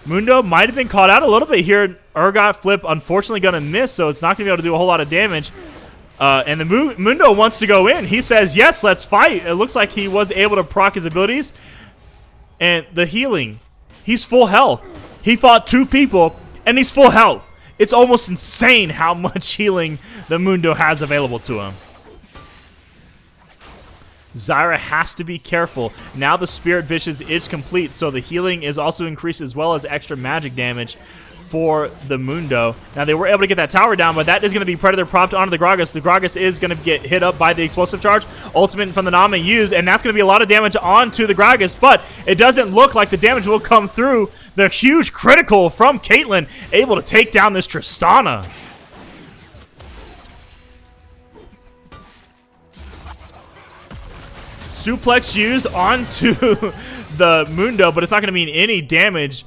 Mundo might have been caught out a little bit here. Urgot flip, unfortunately, going to miss, so it's not going to be able to do a whole lot of damage. And the Mundo wants to go in. He says, yes, let's fight. It looks like he was able to proc his abilities. And the healing. He's full health. He fought 2 people, and he's full health. It's almost insane how much healing the Mundo has available to him. Zyra has to be careful. Now the Spirit Visions is complete, so the healing is also increased as well as extra magic damage for the Mundo. Now they were able to get that tower down, but that is going to be Predator propped onto the Gragas. The Gragas is going to get hit up by the explosive charge. Ultimate from the Nami used, and that's going to be a lot of damage onto the Gragas, but it doesn't look like the damage will come through. The huge critical from Caitlyn, able to take down this Tristana. Suplex used onto the Mundo, but it's not going to mean any damage.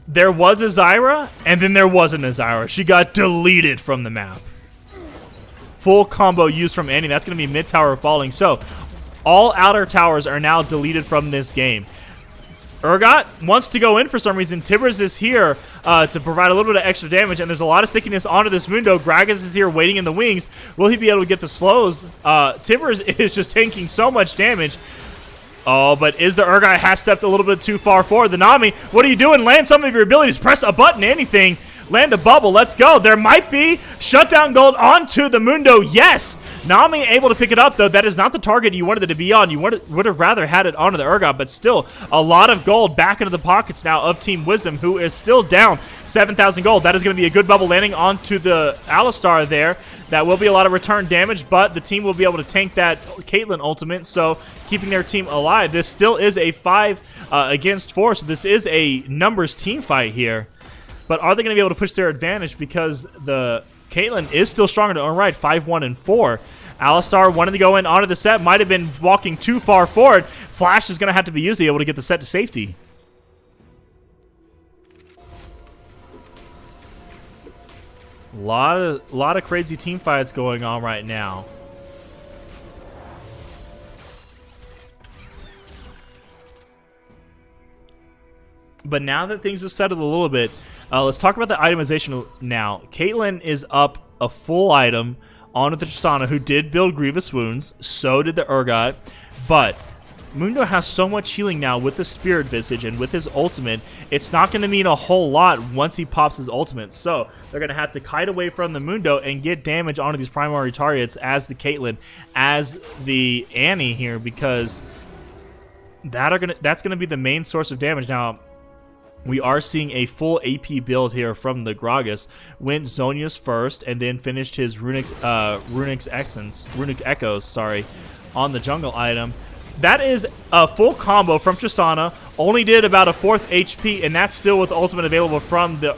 There was a Zyra, and then there wasn't a Zyra. She got deleted from the map. Full combo used from Annie. That's going to be mid tower falling. So all outer towers are now deleted from this game. Urgot wants to go in for some reason. Tibbers is here to provide a little bit of extra damage, and there's a lot of stickiness onto this Mundo. Gragas is here waiting in the wings. Will he be able to get the slows? Tibbers is just tanking so much damage. Oh, but is the Urgot has stepped a little bit too far forward. The Nami, what are you doing? Land some of your abilities. Press a button, anything. Land a bubble. Let's go. There might be shutdown gold onto the Mundo. Yes. Nami able to pick it up, though. That is not the target you wanted it to be on. You would have rather had it onto the Urgot, but still a lot of gold back into the pockets now of Team Wizdumb, who is still down 7,000 gold. That is going to be a good bubble landing onto the Alistar there. That will be a lot of return damage, but the team will be able to tank that Caitlyn ultimate, so keeping their team alive. This still is a 5 against 4, so this is a numbers team fight here. But are they going to be able to push their advantage because the Caitlyn is still stronger to own right, 5-1 and 4. Alistar wanted to go in onto the set, might have been walking too far forward. Flash is going to have to be used to be able to get the set to safety. A lot of crazy team fights going on right now. But now that things have settled a little bit, let's talk about the itemization now. Caitlyn is up a full item onto the Tristana, who did build Grievous Wounds. So did the Urgot. But Mundo has so much healing now with the Spirit Visage and with his ultimate. It's not going to mean a whole lot once he pops his ultimate. So they're going to have to kite away from the Mundo and get damage onto these primary targets as the Caitlyn, as the Annie here, because that's going to be the main source of damage. Now, we are seeing a full AP build here from the Gragas. Went Zhonya's first and then finished his Runic Echoes, on the jungle item. That is a full combo from Tristana. Only did about a 4th HP, and that's still with the ultimate available from the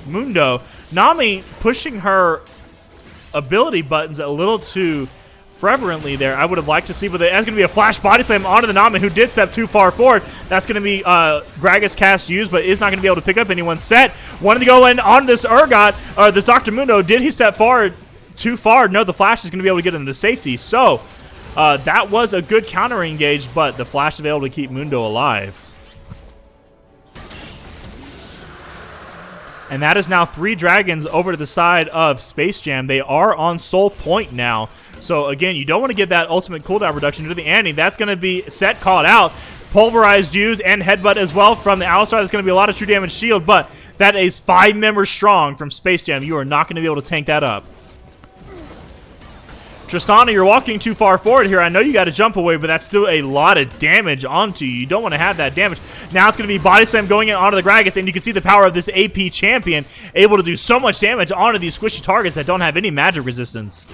Mundo. Nami pushing her ability buttons a little too fervently there. I would have liked to see, but that's going to be a flash body slam onto the Nami, who did step too far forward. That's going to be Gragas cast used, but is not going to be able to pick up anyone's set. Wanted to go in on this Urgot, or this Dr. Mundo. Did he step too far? No, the flash is going to be able to get him to safety. So that was a good counter engage, but the flash is able to keep Mundo alive. And that is now 3 dragons over to the side of Space Jam. They are on Soul Point now. So, again, you don't want to get that ultimate cooldown reduction to the Annie. That's going to be set, called out. Pulverized use and headbutt as well from the Alistar. That's going to be a lot of true damage shield, but that is 5 members strong from Space Jam. You are not going to be able to tank that up. Tristana, you're walking too far forward here. I know you got to jump away, but that's still a lot of damage onto you. You don't want to have that damage. Now it's going to be Body Slam going in onto the Gragas, and you can see the power of this AP champion, able to do so much damage onto these squishy targets that don't have any magic resistance.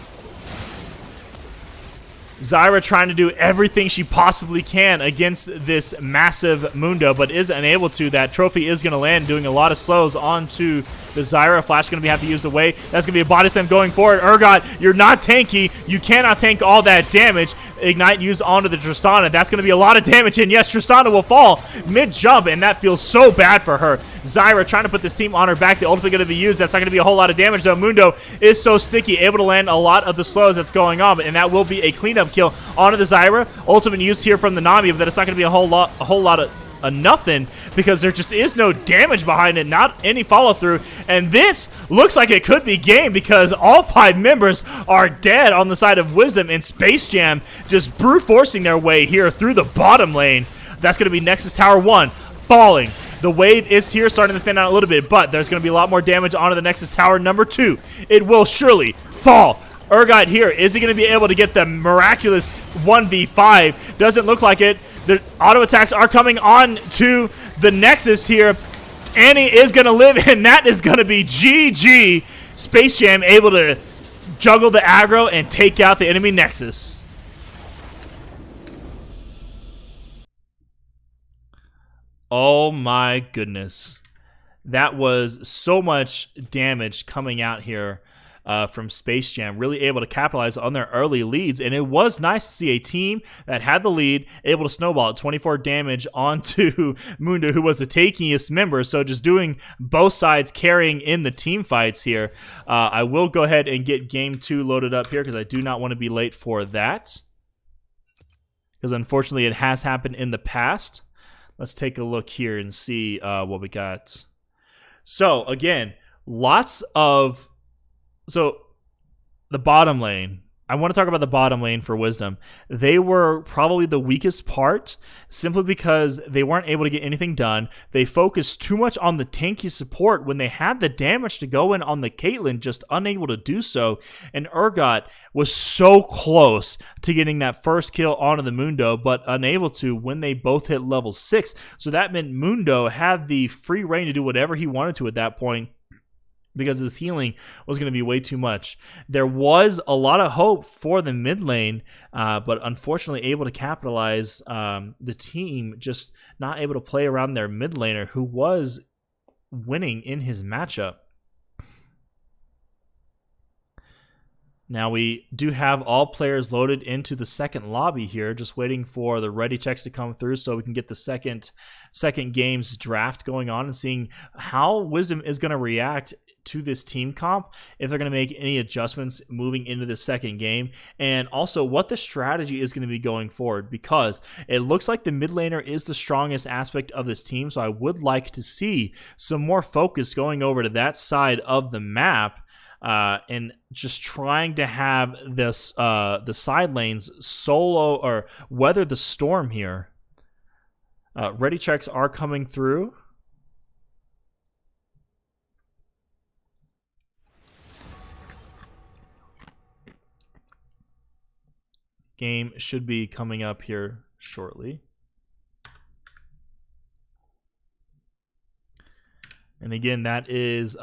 Zyra trying to do everything she possibly can against this massive Mundo, but is unable to. That trophy is going to land, doing a lot of slows onto the Zyra. Flash going to have to use away. That's going to be a body slam going forward. Urgot, you're not tanky. You cannot tank all that damage. Ignite used onto the Tristana. That's going to be a lot of damage, and yes, Tristana will fall mid-jump, and that feels so bad for her. Zyra trying to put this team on her back. The ultimate going to be used. That's not going to be a whole lot of damage, though. Mundo is so sticky, able to land a lot of the slows that's going on, and that will be a cleanup kill onto the Zyra. Ultimate used here from the Nami, but it's not going to be a whole lot of nothing, because there just is no damage behind it, not any follow-through, and this looks like it could be game, because all 5 members are dead on the side of Wizdumb, and Space Jam just brute forcing their way here through the bottom lane. That's going to be Nexus Tower 1 falling. The wave is here, starting to thin out a little bit, but there's going to be a lot more damage onto the Nexus Tower number 2. It will surely fall. Urgot here, is he going to be able to get the miraculous 1v5? Doesn't look like it. The auto attacks are coming on to the Nexus here. Annie is going to live, and that is going to be GG. Space Jam able to juggle the aggro and take out the enemy Nexus. Oh my goodness. That was so much damage coming out here from Space Jam, really able to capitalize on their early leads, and it was nice to see a team that had the lead able to snowball 24 damage onto Mundo, who was the tankiest member, so just doing both sides carrying in the team fights here. I will go ahead and get game 2 loaded up here, because I do not want to be late for that, because unfortunately it has happened in the past. Let's take a look here and see what we got. So again, So, the bottom lane. I want to talk about the bottom lane for Wizdumb. They were probably the weakest part, simply because they weren't able to get anything done. They focused too much on the tanky support when they had the damage to go in on the Caitlyn, just unable to do so. And Urgot was so close to getting that first kill onto the Mundo, but unable to when they both hit level 6. So that meant Mundo had the free reign to do whatever he wanted to at that point, because his healing was going to be way too much. There was a lot of hope for the mid lane, but unfortunately able to capitalize. The team just not able to play around their mid laner, who was winning in his matchup. Now we do have all players loaded into the second lobby here, just waiting for the ready checks to come through so we can get the second game's draft going on and seeing how Wizdumb is going to react to this team comp, if they're going to make any adjustments moving into the second game, and also what the strategy is going to be going forward, because it looks like the mid laner is the strongest aspect of this team, so I would like to see some more focus going over to that side of the map, and just trying to have this the side lanes solo or weather the storm here. Ready checks are coming through. Game should be coming up here shortly. And again, that is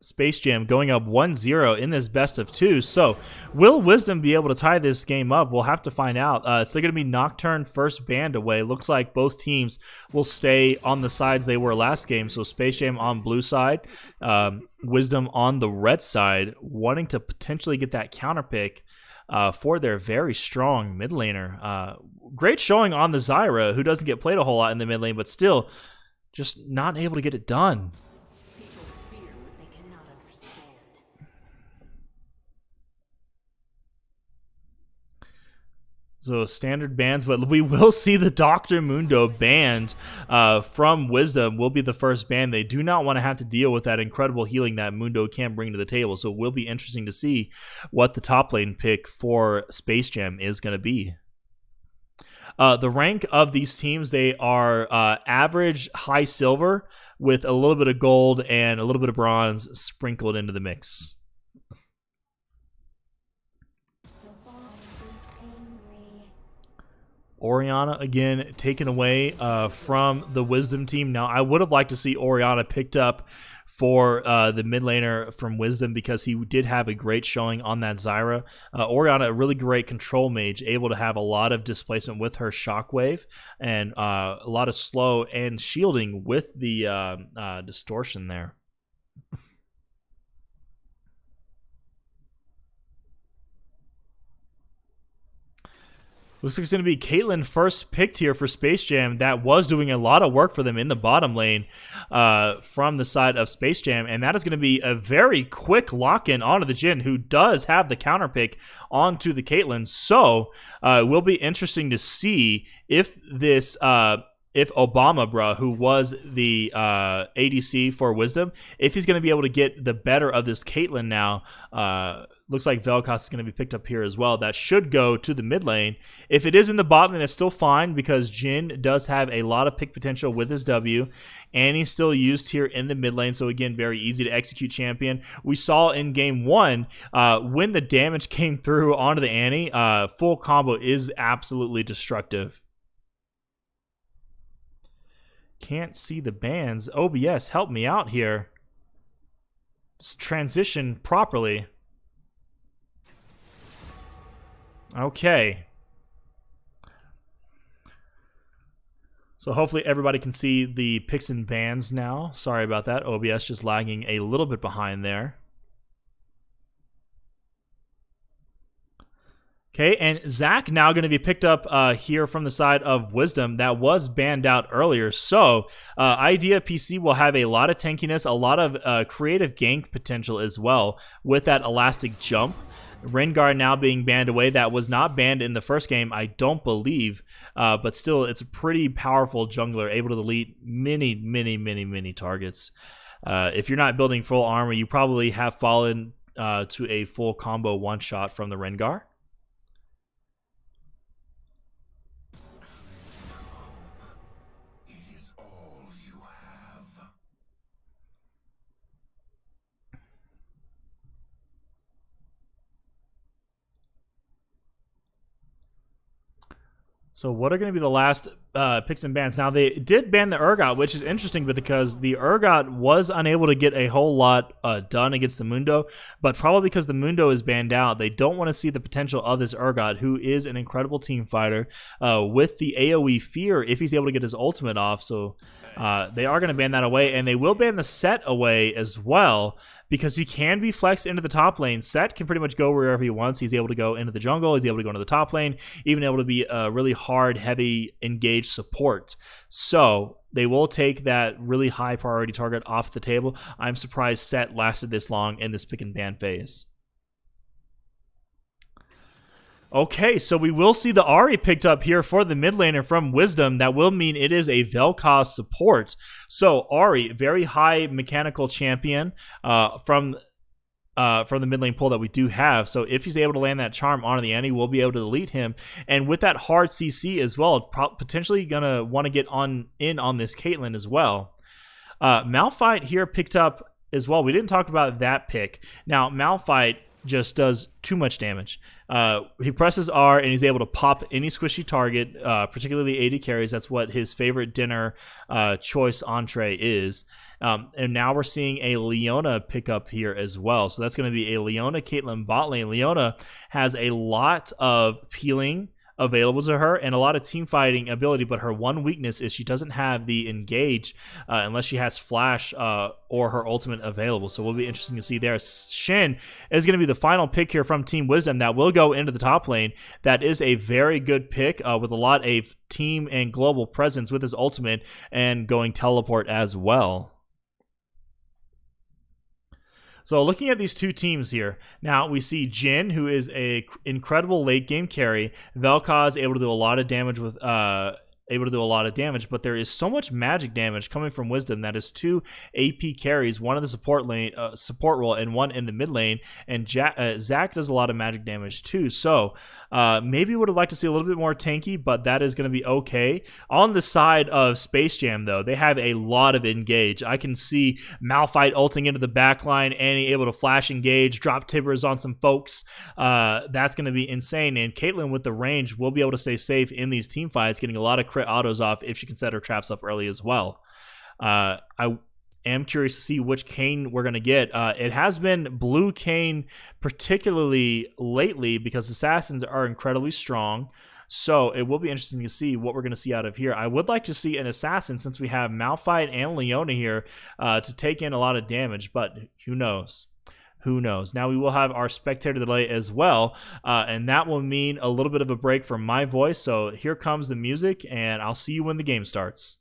Space Jam going up 1-0 in this best of 2. So will Wizdumb be able to tie this game up? We'll have to find out. It's still going to be Nocturne first banned away. Looks like both teams will stay on the sides they were last game. So Space Jam on blue side, Wizdumb on the red side, wanting to potentially get that counter pick for their very strong mid laner. Great showing on the Zyra, who doesn't get played a whole lot in the mid lane, but still just not able to get it done. People fear what they cannot understand. So standard bans, but we will see the Dr. Mundo banned from Wizdumb. Will be the first ban. They do not want to have to deal with that incredible healing that Mundo can bring to the table. So it will be interesting to see what the top lane pick for Space Jam is going to be. The rank of these teams, they are average high silver with a little bit of gold and a little bit of bronze sprinkled into the mix. Orianna, again, taken away from the Wizdumb team. Now, I would have liked to see Orianna picked up for the mid laner from Wizdumb, because he did have a great showing on that Zyra. Orianna, a really great control mage, able to have a lot of displacement with her shockwave and a lot of slow and shielding with the distortion there. Looks like it's going to be Caitlyn first picked here for Space Jam. That was doing a lot of work for them in the bottom lane from the side of Space Jam. And that is going to be a very quick lock-in onto the Jhin, who does have the counter pick onto the Caitlyn. So it will be interesting to see if this... if Obama, bruh, who was the ADC for Wizdumb, if he's going to be able to get the better of this Caitlyn now. Looks like Vel'Koz is going to be picked up here as well. That should go to the mid lane. If it is in the bot lane, it's still fine, because Jhin does have a lot of pick potential with his W, and he's still used here in the mid lane. So again, very easy to execute champion. We saw in game 1, when the damage came through onto the Annie, full combo is absolutely destructive. Can't see the bans. OBS, help me out here. Just transition properly. Okay. So hopefully everybody can see the picks and bans now. Sorry about that. OBS just lagging a little bit behind there. Okay, and Zach now going to be picked up here from the side of Wizdumb. That was banned out earlier. So Idea PC will have a lot of tankiness, a lot of creative gank potential as well with that elastic jump. Rengar now being banned away. That was not banned in the first game, I don't believe. But still, it's a pretty powerful jungler, able to delete many targets. If you're not building full armor, you probably have fallen to a full combo one-shot from the Rengar. So what are going to be the last picks and bans? Now, they did ban the Urgot, which is interesting because the Urgot was unable to get a whole lot done against the Mundo, but probably because the Mundo is banned out, they don't want to see the potential of this Urgot, who is an incredible team fighter with the AoE fear if he's able to get his ultimate off. So They are going to ban that away, and they will ban the Set away as well, because he can be flexed into the top lane. Set can pretty much go wherever he wants. He's able to go into the jungle. He's able to go into the top lane, even able to be a really hard, heavy, engaged support. So they will take that really high priority target off the table. I'm surprised Set lasted this long in this pick and ban phase. Okay, so we will see the Ahri picked up here for the mid laner from Wizdumb. That will mean it is a Vel'Koz support. So Ahri, very high mechanical champion from the mid lane pool that we do have. So if he's able to land that charm onto the Annie, we'll be able to delete him. And with that hard CC as well, potentially going to want to get in on this Caitlyn as well. Malphite here picked up as well. We didn't talk about that pick. Now, Malphite just does too much damage. He presses R and he's able to pop any squishy target, particularly AD carries. That's what his favorite dinner choice entree is. And now we're seeing a Leona pick up here as well. So that's going to be a Leona Caitlyn bot lane. Leona has a lot of peeling available to her and a lot of team fighting ability, but her one weakness is she doesn't have the engage unless she has flash or her ultimate available. So we'll be interesting to see there. Shin is going to be the final pick here from Team Wizdumb that will go into the top lane. That is a very good pick with a lot of team and global presence with his ultimate and going teleport as well. So looking at these two teams here, now we see Jhin, who is a incredible late game carry. Vel'Koz able to do a lot of damage with but there is so much magic damage coming from Wizdumb. That is 2 AP carries, one in the support role and one in the mid lane, and Zac does a lot of magic damage too. So maybe would have liked to see a little bit more tanky, but that is going to be okay. On the side of Space Jam, though, they have a lot of engage. I can see Malphite ulting into the backline, Annie able to flash engage, drop Tibbers on some folks. That's going to be insane, and Caitlyn with the range will be able to stay safe in these team fights, getting a lot of crit autos off if she can set her traps up early as well. I am curious to see which Kayn we're going to get. It has been blue Kayn particularly lately because assassins are incredibly strong. So it will be interesting to see what we're going to see out of here. I would like to see an assassin since we have Malphite and Leona here to take in a lot of damage, but who knows? Who knows? Now we will have our spectator delay as well, and that will mean a little bit of a break from my voice. So here comes the music, and I'll see you when the game starts.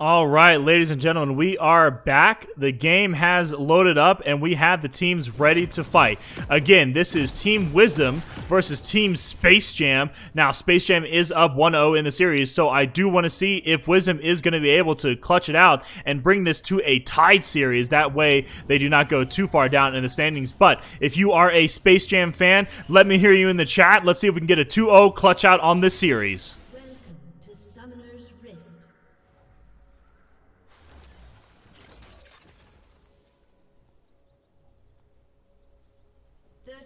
All right, ladies and gentlemen, we are back. The game has loaded up, and we have the teams ready to fight. Again, this is Team Wizdumb versus Team Space Jam. Now, Space Jam is up 1-0 in the series, so I do want to see if Wizdumb is going to be able to clutch it out and bring this to a tied series. That way, they do not go too far down in the standings. But if you are a Space Jam fan, let me hear you in the chat. Let's see if we can get a 2-0 clutch out on this series.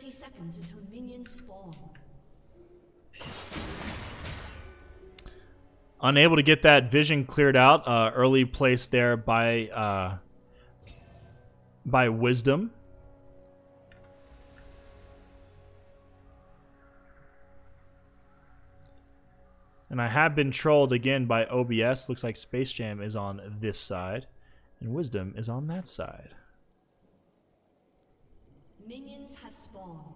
30 seconds until minions spawn. Unable to get that vision cleared out. Early place there by Wizdumb. And I have been trolled again by OBS. Looks like Space Jam is on this side, and Wizdumb is on that side. Minions have spawned.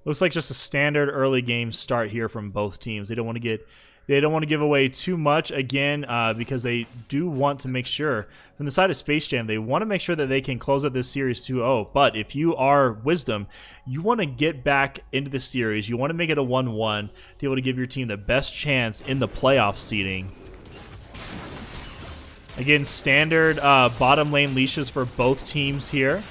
Looks like just a standard early game start here from both teams. They don't want to give away too much again because they do want to make sure from the side of Space Jam, they want to make sure that they can close out this series 2-0. But if you are Wizdumb, you want to get back into the series. You want to make it a 1-1 to be able to give your team the best chance in the playoff seeding. Again, standard bottom lane leashes for both teams here.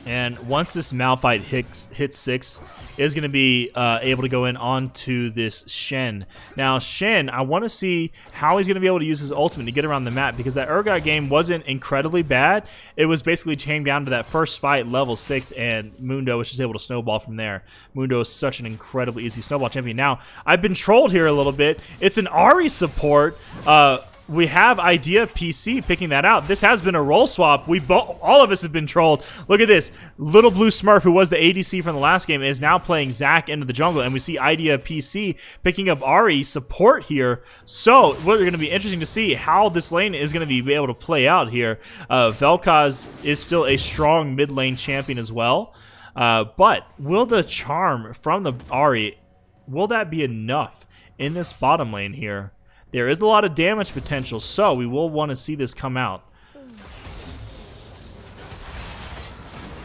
And once this Malphite hits 6, is going to be able to go in onto this Shen. Now, Shen, I want to see how he's going to be able to use his ultimate to get around the map, because that Urgot game wasn't incredibly bad. It was basically came down to that first fight, level 6, and Mundo was just able to snowball from there. Mundo is such an incredibly easy snowball champion. Now, I've been trolled here a little bit. It's an Ahri support. We have Idea PC picking that out. This has been a role swap. All of us have been trolled. Look at this. Little Blue Smurf, who was the ADC from the last game, is now playing Zac into the jungle, and we see Idea PC picking up Ahri support here. So, what are going to be interesting to see how this lane is going to be able to play out here. Vel'Koz is still a strong mid lane champion as well. But will the charm from the Ahri, will that be enough in this bottom lane here? There is a lot of damage potential, so we will want to see this come out.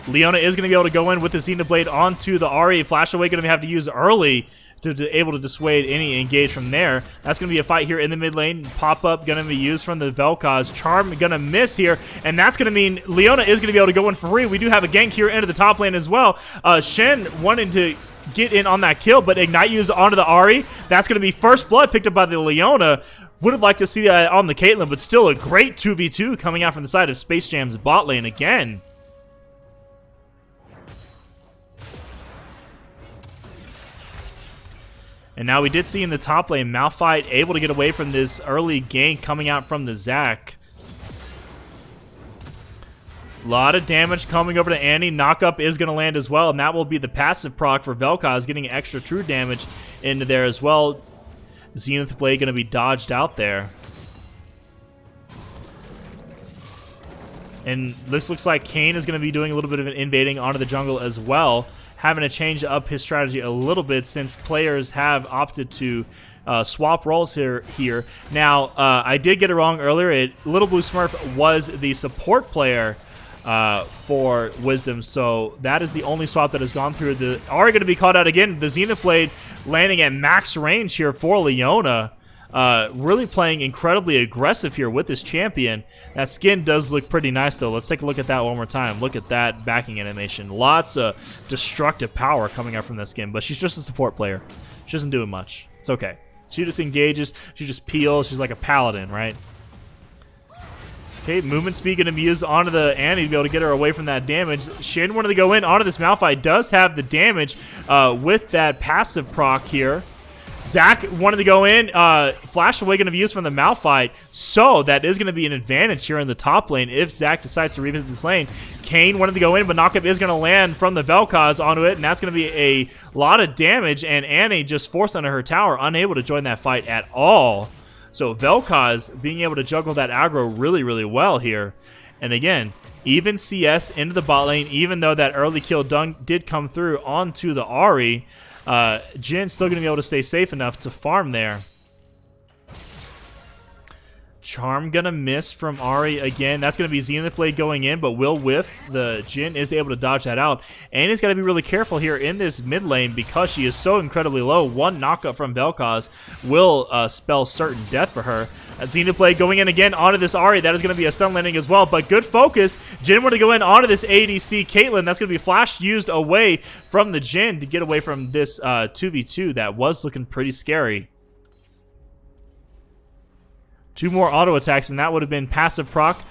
Leona is going to be able to go in with the Xenoblade onto the Ahri. Flash Away going to have to use early to be able to dissuade any engage from there. That's going to be a fight here in the mid lane. Pop-up going to be used from the Vel'Koz. Charm going to miss here, and that's going to mean Leona is going to be able to go in for free. We do have a gank here into the top lane as well. Shen wanting to get in on that kill, but Ignite used onto the Ahri. That's going to be first blood picked up by the Leona. Would have liked to see that on the Caitlyn, but still a great 2v2 coming out from the side of Space Jam's bot lane again. And now we did see in the top lane, Malphite able to get away from this early gank coming out from the Zac. A lot of damage coming over to Annie. Knockup is going to land as well, and that will be the passive proc for Vel'Koz, getting extra true damage into there as well. Zenith Blade going to be dodged out there. And this looks like Kayn is going to be doing a little bit of an invading onto the jungle as well, having to change up his strategy a little bit since players have opted to swap roles here. Now, I did get it wrong earlier. Little Blue Smurf was the support player for Wizdumb, so that is the only swap that has gone through. The Ari going to be called out again. The Zenith Blade landing at max range here for Leona. Really playing incredibly aggressive here with this champion. That skin does look pretty nice, though. Let's take a look at that one more time. Look at that backing animation. Lots of destructive power coming out from that skin, but she's just a support player. She doesn't do much. It's okay. She just engages. She just peels. She's like a paladin, right? Okay, movement speed going to be used onto the Annie to be able to get her away from that damage. Shin wanted to go in onto this Malphite. Does have the damage with that passive proc here. Zach wanted to go in. Flash away going to be used from the Malphite. So that is going to be an advantage here in the top lane if Zach decides to revisit this lane. Kane wanted to go in, but knockup is going to land from the Vel'Koz onto it, and that's going to be a lot of damage. And Annie just forced under her tower, unable to join that fight at all. So Vel'Koz being able to juggle that aggro really, really well here. And again, even CS into the bot lane, even though that early kill did come through onto the Ahri. Jin's still going to be able to stay safe enough to farm there. Charm going to miss from Ahri again. That's going to be Zenith Blade going in, but will whiff. The Jin is able to dodge that out. And he's got to be really careful here in this mid lane because she is so incredibly low. One knockup from Vel'Koz will spell certain death for her. Zenith Blade going in again onto this Ahri. That is going to be a stun landing as well, but good focus. Jin wanted to go in onto this ADC Caitlyn. That's going to be flash used away from the Jin to get away from this 2v2 that was looking pretty scary. 2 more auto attacks, and that would have been passive proc.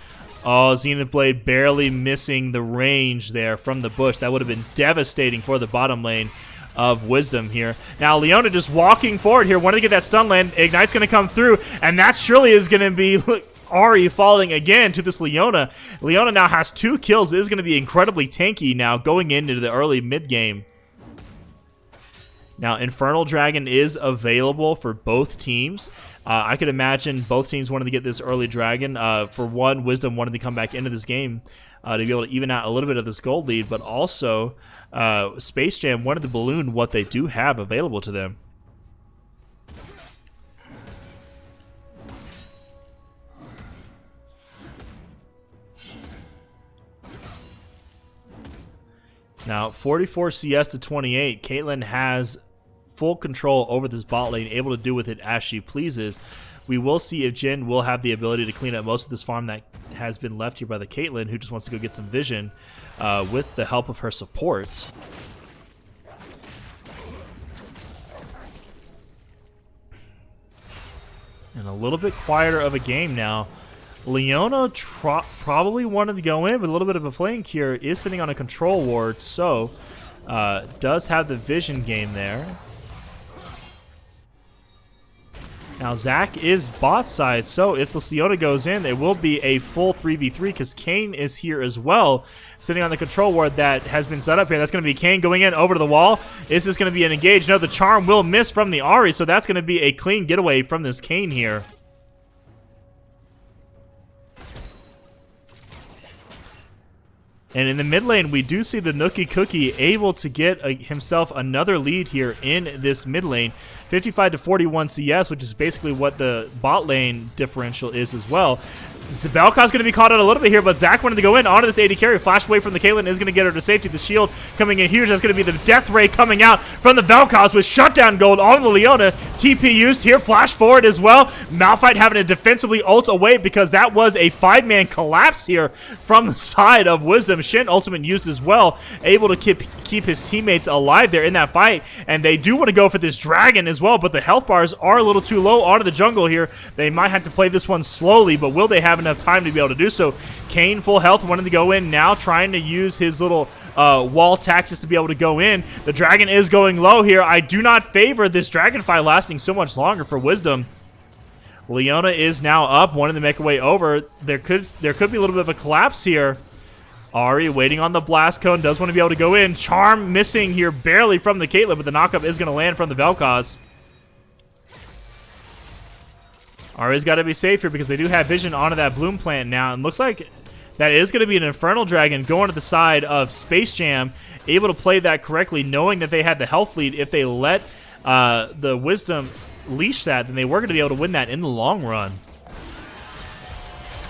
Oh, Zenith Blade barely missing the range there from the bush. That would have been devastating for the bottom lane of Wizdumb here. Now, Leona just walking forward here, wanted to get that stun land. Ignite's going to come through, and that surely is going to be Ahri falling again to this Leona. Leona now has 2 kills. It is going to be incredibly tanky now going into the early mid-game. Now, Infernal Dragon is available for both teams. I could imagine both teams wanted to get this early dragon. For one, Wizdumb wanted to come back into this game to be able to even out a little bit of this gold lead, but also Space Jam wanted to balloon what they do have available to them. Now, 44 CS to 28. Caitlyn has full control over this bot lane, able to do with it as she pleases. We will see if Jin will have the ability to clean up most of this farm that has been left here by the Caitlyn, who just wants to go get some vision with the help of her support. And a little bit quieter of a game now. Leona probably wanted to go in, but a little bit of a flank here is sitting on a control ward, so does have the vision game there. Now, Zach is bot side, so if the Leona goes in, it will be a full 3v3 because Kane is here as well, sitting on the control ward that has been set up here. That's going to be Kane going in over to the wall. Is this going to be an engage? No, the charm will miss from the Ahri, so that's going to be a clean getaway from this Kane here. And in the mid lane, we do see the Nookie Cookie able to get himself another lead here in this mid lane. 55 to 41 CS, which is basically what the bot lane differential is as well. Vel'Koz's going to be caught out a little bit here, but Zach wanted to go in onto this AD carry. Flash away from the Caitlyn is going to get her to safety. The shield coming in huge. That's going to be the death ray coming out from the Vel'Koz with shutdown gold on the Leona. TP used here. Flash forward as well. Malphite having to defensively ult away because that was a 5-man collapse here from the side of Wizdumb. Shin ultimate used as well, able to keep his teammates alive there in that fight. And they do want to go for this dragon as well, but the health bars are a little too low onto the jungle here. They might have to play this one slowly, but will they have enough time to be able to do so? Kane full health, wanted to go in now, trying to use his little wall tactics to be able to go in. The dragon is going low here. I do not favor this dragon fight lasting so much longer for Wizdumb. Leona is now up, wanting to make her way over. There could be a little bit of a collapse here. Ahri waiting on the blast cone, does want to be able to go in. Charm missing here barely from the Caitlyn, but the knockup is going to land from the Vel'Koz. Ahri's got to be safe here because they do have vision onto that bloom plant now. And looks like that is going to be an Infernal Dragon going to the side of Space Jam, able to play that correctly, knowing that they had the health lead if they let the Wizdumb leash that, then they were going to be able to win that in the long run.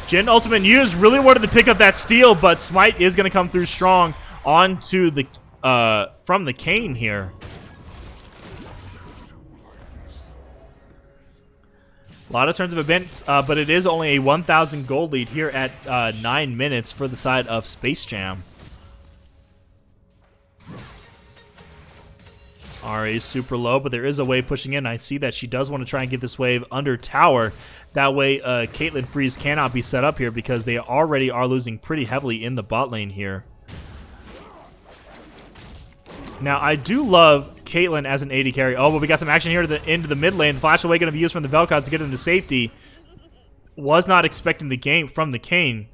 Jhin ultimate used, really wanted to pick up that steal, but Smite is going to come through strong onto the from the Kayn here. A lot of turns of events, but it is only a 1,000 gold lead here at 9 minutes for the side of Space Jam. Ahri is super low, but there is a wave pushing in. I see that she does want to try and get this wave under tower. That way, Caitlyn freeze cannot be set up here because they already are losing pretty heavily in the bot lane here. Now, I do love Caitlyn as an AD carry. Oh, but we got some action here into the mid lane. Flash away going to be used from the Vel'Koz to get him to safety. Was not expecting the game from the Kayn.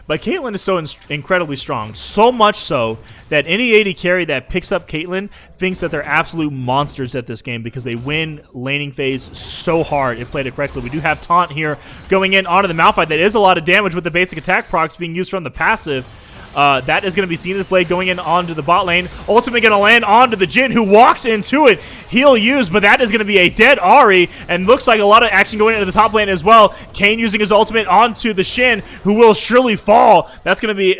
But Caitlyn is so incredibly strong. So much so that any AD carry that picks up Caitlyn thinks that they're absolute monsters at this game because they win laning phase so hard if played it correctly. We do have Taunt here going in onto the Malphite. That is a lot of damage with the basic attack procs being used from the passive. That is going to be seen as play going in onto the bot lane. Ultimately going to land onto the Jhin, who walks into it. He'll use, but that is going to be a dead Ahri, and looks like a lot of action going into the top lane as well. Kayn using his ultimate onto the Shin, who will surely fall. That's going to be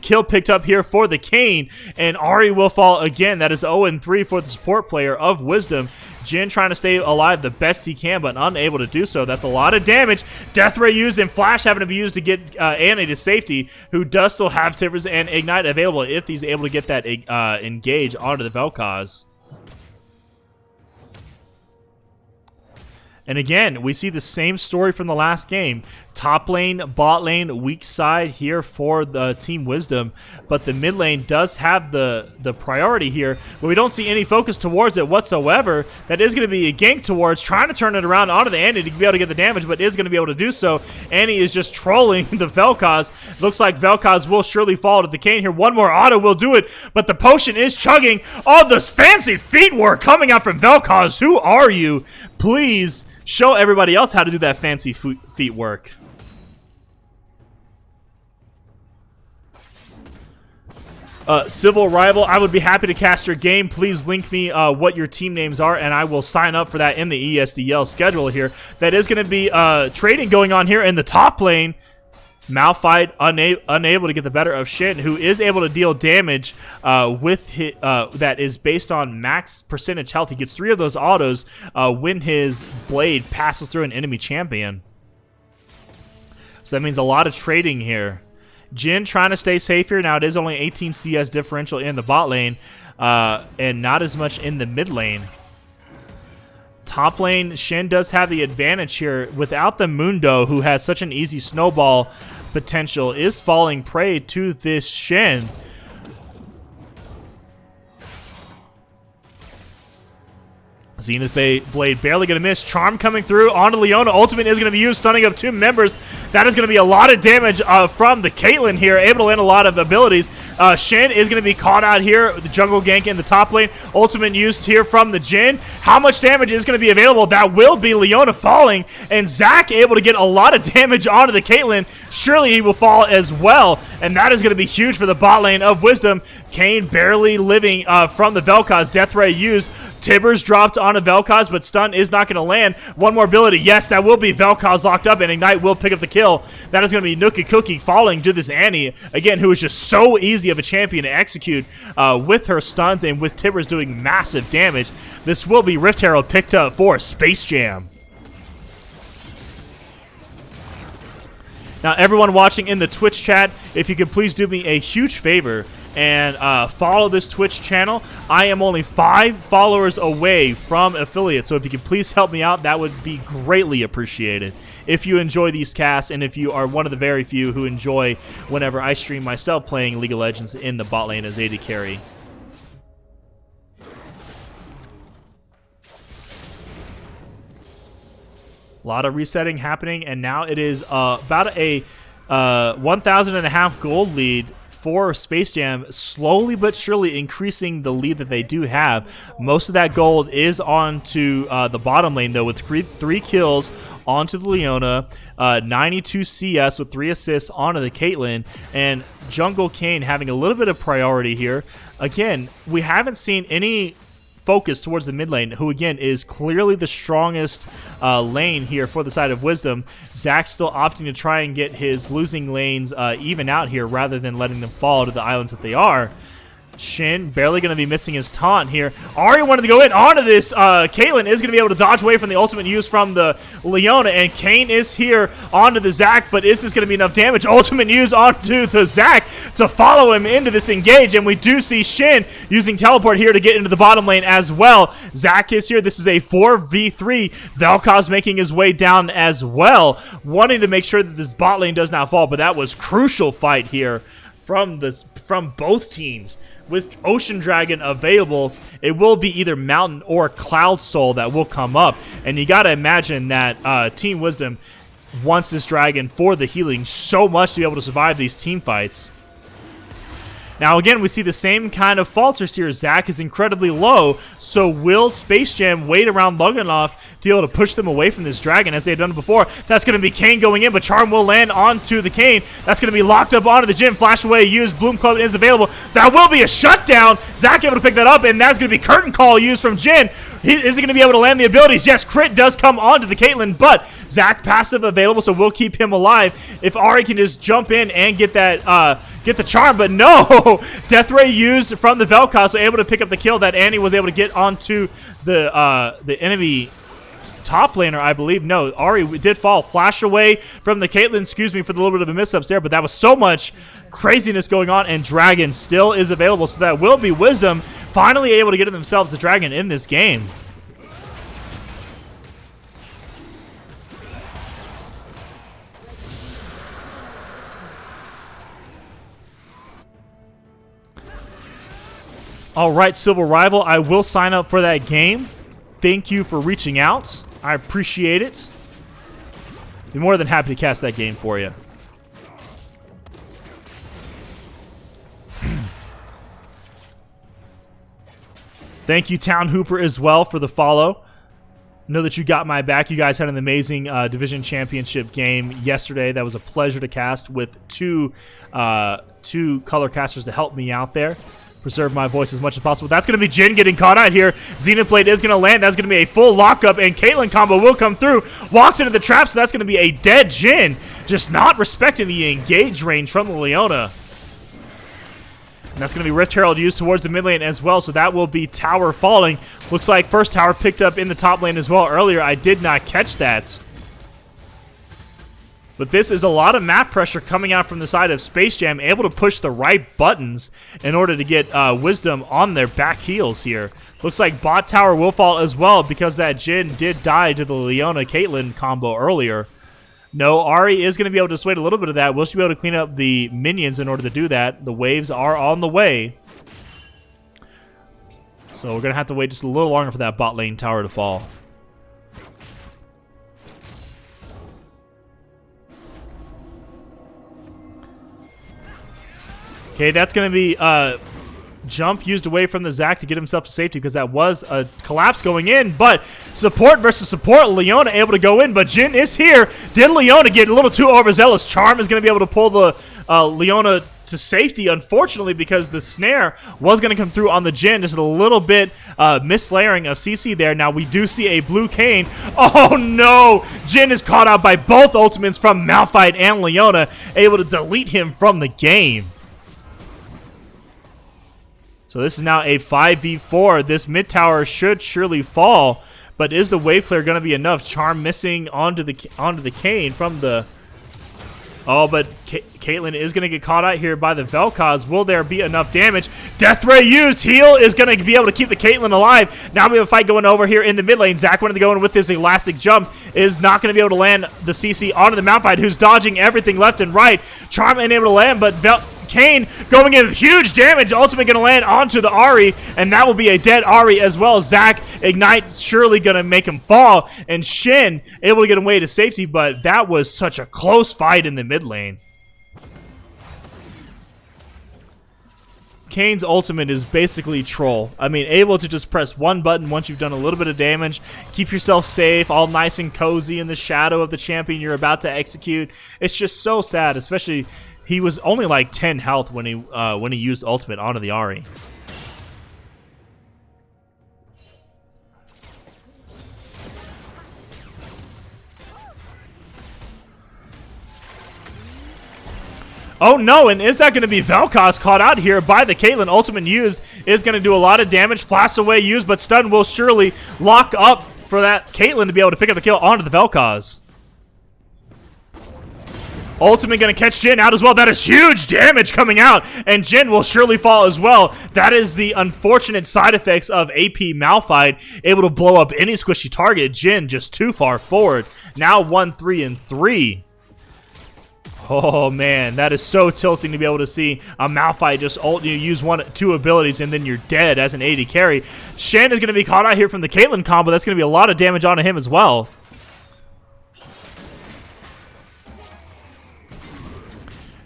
kill picked up here for the Kayn, and Ahri will fall again. That is 0-3 for the support player of Wizdumb. Jhin trying to stay alive the best he can, but unable to do so. That's a lot of damage. Death Ray used and Flash having to be used to get Annie to safety, who does still have Timbers and Ignite available if he's able to get that engage onto the Vel'Koz. And again, we see the same story from the last game. Top lane, bot lane, weak side here for the Team Wizdumb. But the mid lane does have the priority here. But we don't see any focus towards it whatsoever. That is going to be a gank towards, trying to turn it around onto the Annie to be able to get the damage, but is going to be able to do so. Annie is just trolling the Vel'Koz. Looks like Vel'Koz will surely fall to the Kayn here. One more auto will do it, but the potion is chugging. Oh, this fancy feet work coming out from Vel'Koz. Who are you? Please show everybody else how to do that fancy feet work. Civil Rival, I would be happy to cast your game. Please link me what your team names are, and I will sign up for that in the ESDL schedule here. That is going to be trading going on here in the top lane. Malphite unable to get the better of Shin, who is able to deal damage with his, that is based on max percentage health. He gets 3 of those autos when his blade passes through an enemy champion. So that means a lot of trading here. Jhin trying to stay safe here. Now it is only 18 CS differential in the bot lane and not as much in the mid lane. Top lane, Shin does have the advantage here. Without the Mundo, who has such an easy snowball potential, is falling prey to this Shin. Zenith Blade barely going to miss. Charm coming through onto Leona. Ultimate is going to be used, stunning up 2 members. That is going to be a lot of damage from the Caitlyn here, able to land a lot of abilities. Shin is going to be caught out here. The jungle gank in the top lane. Ultimate used here from the Jhin. How much damage is going to be available? That will be Leona falling, and Zac able to get a lot of damage onto the Caitlyn. Surely he will fall as well, and that is going to be huge for the bot lane of Wizdumb. Kayn barely living from the Vel'Koz. Death Ray used. Tibbers dropped on a Vel'Koz, but stun is not going to land. One more ability. Yes, that will be Vel'Koz locked up, and Ignite will pick up the kill. That is going to be Nookie Cookie falling to this Annie, again, who is just so easy of a champion to execute with her stuns and with Tibbers doing massive damage. This will be Rift Herald picked up for Space Jam. Now, everyone watching in the Twitch chat, if you could please do me a huge favor and follow this Twitch channel. I am only 5 followers away from affiliate, so if you could please help me out, that would be greatly appreciated. If you enjoy these casts, and if you are one of the very few who enjoy whenever I stream myself playing League of Legends in the bot lane as AD carry. A lot of resetting happening, and now it is about a 1,500 gold lead for Space Jam, slowly but surely increasing the lead that they do have. Most of that gold is onto the bottom lane, though, with 3 kills onto the Leona, 92 CS with 3 assists onto the Caitlyn, and Jungle Kayn having a little bit of priority here. Again, we haven't seen any focus towards the mid lane, who again is clearly the strongest lane here for the side of Wizdumb. Zach still opting to try and get his losing lanes even out here rather than letting them fall to the islands that they are. Shin barely going to be missing his taunt here. Ahri wanted to go in onto this. Caitlyn is going to be able to dodge away from the ultimate use from the Leona, and Kayn is here onto the Zac, but is this going to be enough damage? Ultimate use onto the Zac to follow him into this engage, and we do see Shin using teleport here to get into the bottom lane as well. Zac is here. This is a 4v3. Vel'Koz making his way down as well, wanting to make sure that this bot lane does not fall, but that was crucial fight here from both teams. With Ocean Dragon available, it will be either Mountain or Cloud Soul that will come up. And you got to imagine that Team Wizdumb wants this dragon for the healing so much to be able to survive these team fights. Now, again, we see the same kind of falters here. Zac is incredibly low, so will Space Jam wait around long enough to be able to push them away from this dragon as they've done before? That's going to be Kayn going in, but Charm will land onto the Kayn. That's going to be locked up onto the Jhin. Flash away, used. Bloom Club is available. That will be a shutdown. Zac able to pick that up, and that's going to be Curtain Call used from Jhin. Is he going to be able to land the abilities? Yes, crit does come onto the Caitlyn, but Zac passive available, so we'll keep him alive. If Ahri can just jump in and get that, get the charm, but no! Death Ray used from the Vel'Koz, so able to pick up the kill that Annie was able to get onto the enemy top laner, I believe. No, Ahri did fall. Flash away from the Caitlyn, excuse me for the little bit of a miss-ups there, but that was so much craziness going on, and Dragon still is available, so that will be Wizdumb finally able to get themselves a dragon in this game. All right, Silver Rival, I will sign up for that game. Thank you for reaching out. I appreciate it. Be more than happy to cast that game for you. Thank you, Town Hooper, as well, for the follow. Know that you got my back. You guys had an amazing Division Championship game yesterday. That was a pleasure to cast with two color casters to help me out there. Preserve my voice as much as possible. That's going to be Jhin getting caught out here. Zenith Blade is going to land. That's going to be a full lockup, and Caitlyn combo will come through. Walks into the trap, so that's going to be a dead Jhin. Just not respecting the engage range from the Leona. And that's going to be Rift Herald used towards the mid lane as well, so that will be tower falling. Looks like first tower picked up in the top lane as well earlier. I did not catch that. But this is a lot of map pressure coming out from the side of Space Jam, able to push the right buttons in order to get Wizdumb on their back heels here. Looks like bot tower will fall as well because that Jhin did die to the Leona Caitlyn combo earlier. No, Ahri is going to be able to dissuade a little bit of that. We'll be able to clean up the minions in order to do that. The waves are on the way. So we're going to have to wait just a little longer for that bot lane tower to fall. Okay, that's going to be jump used away from the Zac to get himself to safety because that was a collapse going in. But support versus support, Leona able to go in, but Jhin is here. Did Leona get a little too overzealous? Charm is going to be able to pull the Leona to safety, unfortunately, because the snare was going to come through on the Jhin. Just a little bit mislayering of CC there. Now we do see a blue Kayn. Oh no! Jhin is caught out by both ultimates from Malphite and Leona, able to delete him from the game. So this is now a 5v4. This mid tower should surely fall, but is the wave clear going to be enough? Charm missing onto the Kayn from the... Oh, but Caitlyn is going to get caught out here by the Vel'Koz. Will there be enough damage? Death Ray used. Heal is going to be able to keep the Caitlyn alive. Now we have a fight going over here in the mid lane. Zac wanted to go in with this elastic jump. Is not going to be able to land the CC onto the Malphite, who's dodging everything left and right. Charm ain't able to land, but Kayn going in with huge damage. Ultimate going to land onto the Ahri, and that will be a dead Ahri as well. Zac Ignite surely going to make him fall, and Shin able to get away to safety, but that was such a close fight in the mid lane. Kayn's ultimate is basically troll. I mean, able to just press one button once you've done a little bit of damage, keep yourself safe, all nice and cozy in the shadow of the champion you're about to execute. It's just so sad, especially... He was only like 10 health when he used ultimate onto the Ahri. Oh no, and is that going to be Vel'Koz caught out here by the Caitlyn? Ultimate used is going to do a lot of damage. Flash away used, but stun will surely lock up for that Caitlyn to be able to pick up the kill onto the Vel'Koz. Ultimate going to catch Jhin out as well. That is huge damage coming out, and Jhin will surely fall as well. That is the unfortunate side effects of AP Malphite, able to blow up any squishy target. Jhin just too far forward. Now 1-3-3. Oh man, that is so tilting to be able to see a Malphite just use 1-2 abilities and then you're dead as an AD carry. Shen is going to be caught out here from the Caitlyn combo. That's going to be a lot of damage onto him as well.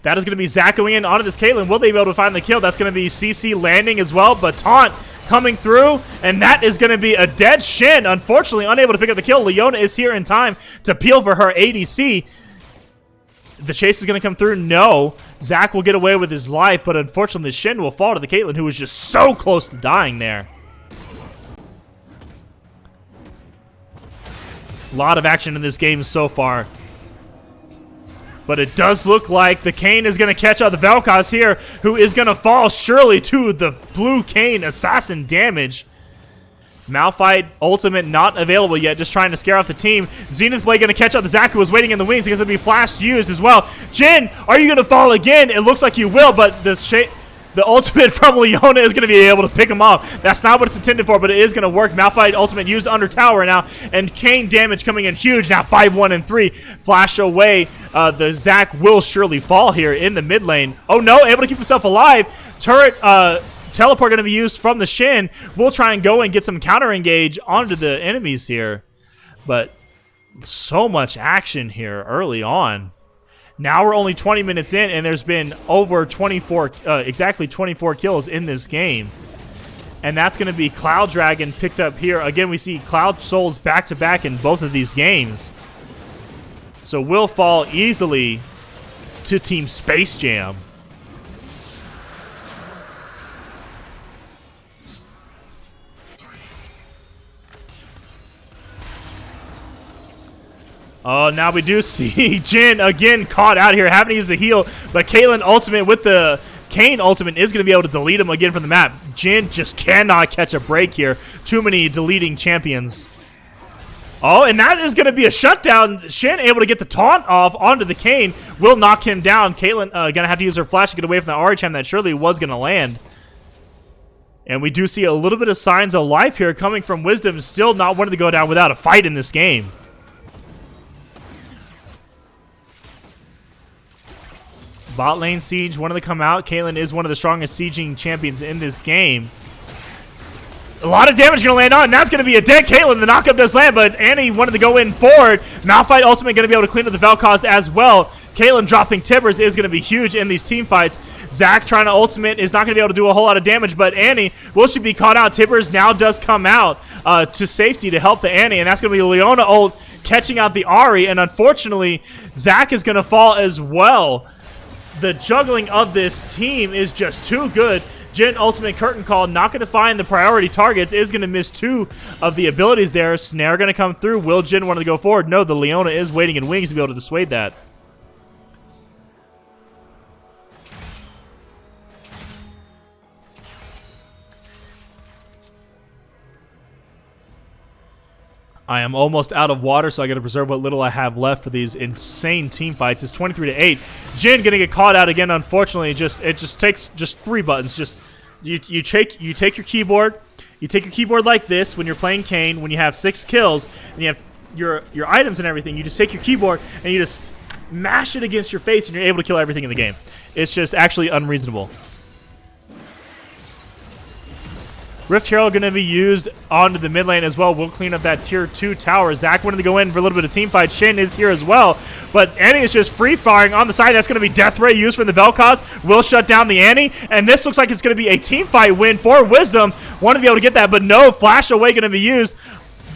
That is going to be Zach going in onto this Caitlyn. Will they be able to find the kill? That's going to be CC landing as well, but taunt coming through, and that is going to be a dead Shen. Unfortunately, unable to pick up the kill. Leona is here in time to peel for her ADC. The chase is going to come through. No. Zach will get away with his life, but unfortunately, Shen will fall to the Caitlyn, who was just so close to dying there. A lot of action in this game so far. But it does look like the Kayn is going to catch out the Vel'Koz here, who is going to fall surely to the blue Kayn assassin damage. Malphite ultimate not available yet, just trying to scare off the team. Zenith Blade going to catch out the Zac, who was waiting in the wings. He's going to be flashed used as well. Jhin, are you going to fall again? It looks like you will, but the ultimate from Leona is going to be able to pick him off. That's not what it's intended for, but it is going to work. Malphite ultimate used under tower now, and Kayn damage coming in huge. Now 5-1-3. Flash away. The Zac will surely fall here in the mid lane. Oh no, able to keep himself alive. Turret teleport going to be used from the Shen. We'll try and go and get some counter engage onto the enemies here. But so much action here early on. Now we're only 20 minutes in, and there's been over 24, exactly 24 kills in this game. And that's going to be Cloud Dragon picked up here. Again, we see Cloud Souls back-to-back in both of these games. So we'll fall easily to Team Space Jam. Oh, now we do see Jhin again caught out here, having to use the heal, but Caitlyn ultimate with the Kayn ultimate is going to be able to delete him again from the map. Jhin just cannot catch a break here. Too many deleting champions. Oh, and that is going to be a shutdown. Shen able to get the taunt off onto the Kayn. Will knock him down. Caitlyn going to have to use her flash to get away from the RHM that surely was going to land. And we do see a little bit of signs of life here coming from Wizdumb. Still not wanting to go down without a fight in this game. Bot lane siege wanted to come out. Caitlyn is one of the strongest sieging champions in this game. A lot of damage going to land on, and that's going to be a dead Caitlyn. The knockup does land, but Annie wanted to go in forward. Malphite ultimate going to be able to clean up the Vel'Koz as well. Caitlyn dropping Tibbers is going to be huge in these team fights. Zac trying to ultimate is not going to be able to do a whole lot of damage, but Annie will she be caught out. Tibbers now does come out to safety to help the Annie, and that's going to be Leona ult catching out the Ahri, and unfortunately, Zac is going to fall as well. The juggling of this team is just too good. Jhin ultimate curtain call, not going to find the priority targets, is going to miss two of the abilities there. Snare going to come through. Will Jhin want to go forward? No, the Leona is waiting in wings to be able to dissuade that. I am almost out of water, so I got to preserve what little I have left for these insane team fights. It's 23-8. Jhin gonna get caught out again. Unfortunately, it just takes just 3 buttons. Just you take your keyboard. You take your keyboard like this when you're playing Kayn. When you have 6 kills and you have your items and everything, you just take your keyboard and you just mash it against your face, and you're able to kill everything in the game. It's just actually unreasonable. Rift Herald going to be used onto the mid lane as well. We'll clean up that tier 2 tower. Zac wanted to go in for a little bit of team fight. Shen is here as well. But Annie is just free firing on the side. That's going to be Death Ray used from the Vel'Koz. Will shut down the Annie. And this looks like it's going to be a team fight win for Wizdumb. Wanted to be able to get that, but no. Flash away going to be used.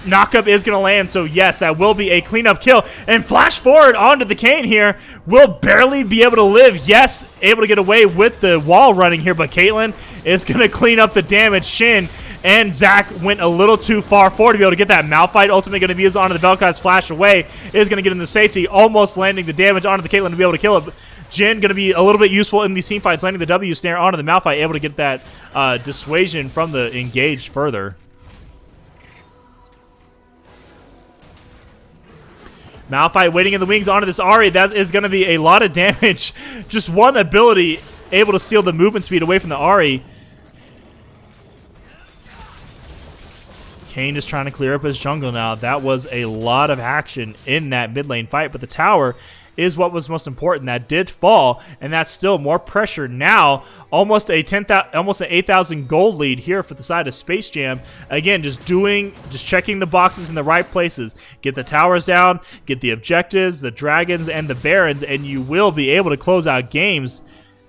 Knockup is going to land, so yes, that will be a cleanup kill. And flash forward onto the Kayn here. Will barely be able to live. Yes, able to get away with the wall running here, but Caitlyn is going to clean up the damage. Shin and Zac went a little too far forward to be able to get that. Malphite ultimate going to be used onto the Vel'Koz. Flash away is going to get him the safety, almost landing the damage onto the Caitlyn to be able to kill it. Jin going to be a little bit useful in these team fights, landing the W snare onto the Malphite, able to get that dissuasion from the engaged further. Malphite waiting in the wings onto this Ahri. That is going to be a lot of damage. Just one ability able to steal the movement speed away from the Ahri. Kayn is trying to clear up his jungle now. That was a lot of action in that mid lane fight, but the tower is what was most important. That did fall, and that's still more pressure now. Almost an 8,000 gold lead here for the side of Space Jam. Again, just checking the boxes in the right places. Get the towers down, get the objectives, the dragons, and the barons, and you will be able to close out games.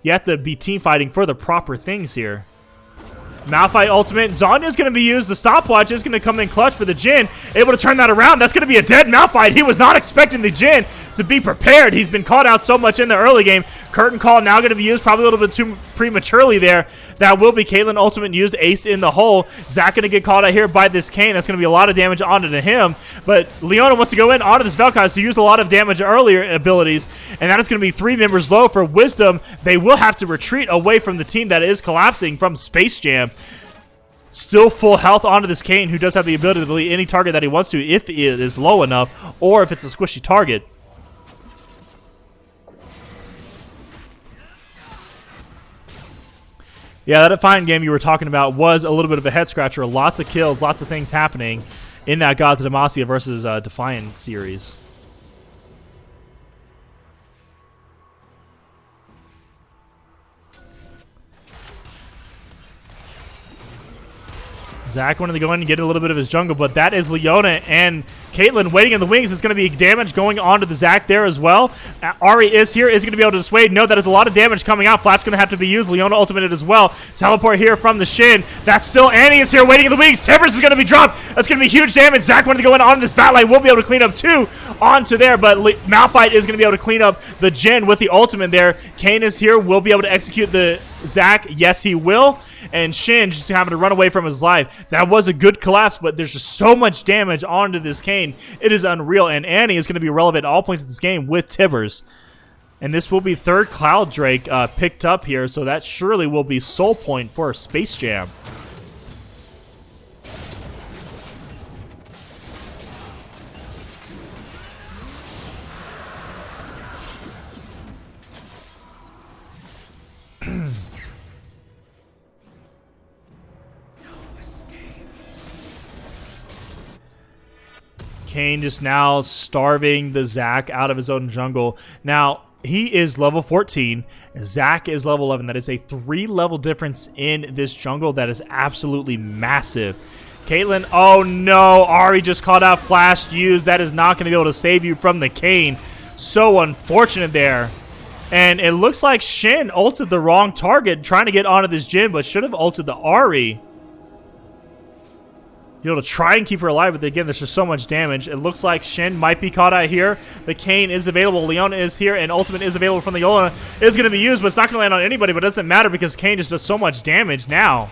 You have to be team fighting for the proper things here. Malphite ultimate. Zonya's going to be used. The stopwatch is going to come in clutch for the Jin. Able to turn that around. That's going to be a dead Malphite. He was not expecting the Jin to be prepared. He's been caught out so much in the early game. Curtain call now going to be used probably a little bit too prematurely there. That will be Caitlyn ultimate used. Ace in the hole. Zac going to get caught out here by this Kayn. That's going to be a lot of damage onto him. But Leona wants to go in onto this Vel'Koz to use a lot of damage earlier abilities. And that is going to be 3 members low for Wizdumb. They will have to retreat away from the team that is collapsing from Space Jam. Still full health onto this Kayn, who does have the ability to delete any target that he wants to if it is low enough or if it's a squishy target. Yeah, that Defiant game you were talking about was a little bit of a head-scratcher. Lots of kills, lots of things happening in that Gods of Demacia versus Defiant series. Zac wanted to go in and get a little bit of his jungle, but that is Leona and Caitlyn waiting in the wings. It's going to be damage going on to the Zac there as well. Ahri is here. Is going to be able to dissuade. No, that is a lot of damage coming out. Flash going to have to be used. Leona ultimated as well. Teleport here from the Shin. That's still Annie is here waiting in the wings. Timbers is going to be dropped. That's going to be huge damage. Zac wanted to go in on this bat line. We'll be able to clean up 2 onto there, but Malphite is going to be able to clean up the Jin with the ultimate there. Kayn is here. Will be able to execute the Zac. Yes, he will. And Shin just having to run away from his life. That was a good collapse, but there's just so much damage onto this Kayn. It is unreal, and Annie is going to be relevant at all points of this game with Tibbers. And this will be 3rd Cloud Drake picked up here, so that surely will be soul point for Space Jam. Kayn just now starving the Zac out of his own jungle. Now, he is level 14. Zac is level 11. That is a 3-level difference in this jungle. That is absolutely massive. Caitlyn, oh no. Ahri just caught out flash used. That is not going to be able to save you from the Kayn. So unfortunate there. And it looks like Shin ulted the wrong target trying to get onto this Jin, but should have ulted the Ahri. Be able to try and keep her alive, but again, there's just so much damage. It looks like Shin might be caught out here. The Kayn is available. Leona is here, and ultimate is available from the Yola. It is going to be used, but it's not going to land on anybody, but it doesn't matter because Kayn just does so much damage now.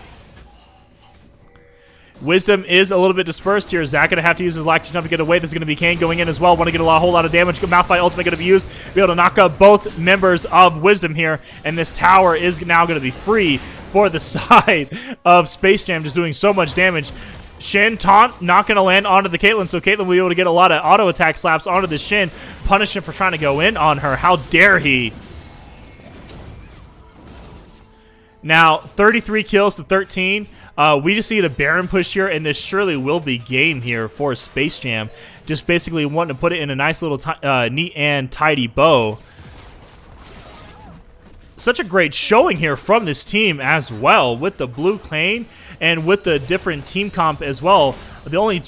Wizdumb is a little bit dispersed here. Zac going to have to use his lactic jump to get away. This is going to be Kayn going in as well. Want to get a whole lot of damage. Malphite ultimate going to be used. Be able to knock up both members of Wizdumb here, and this tower is now going to be free for the side of Space Jam, just doing so much damage. Shin taunt not going to land onto the Caitlyn, so Caitlyn will be able to get a lot of auto attack slaps onto the Shin. Punish him for trying to go in on her. How dare he? Now, 33 kills to 13. We just need a Baron push here, and this surely will be game here for Space Jam. Just basically wanting to put it in a nice little neat and tidy bow. Such a great showing here from this team as well, with the blue Kayn and with the different team comp as well. The only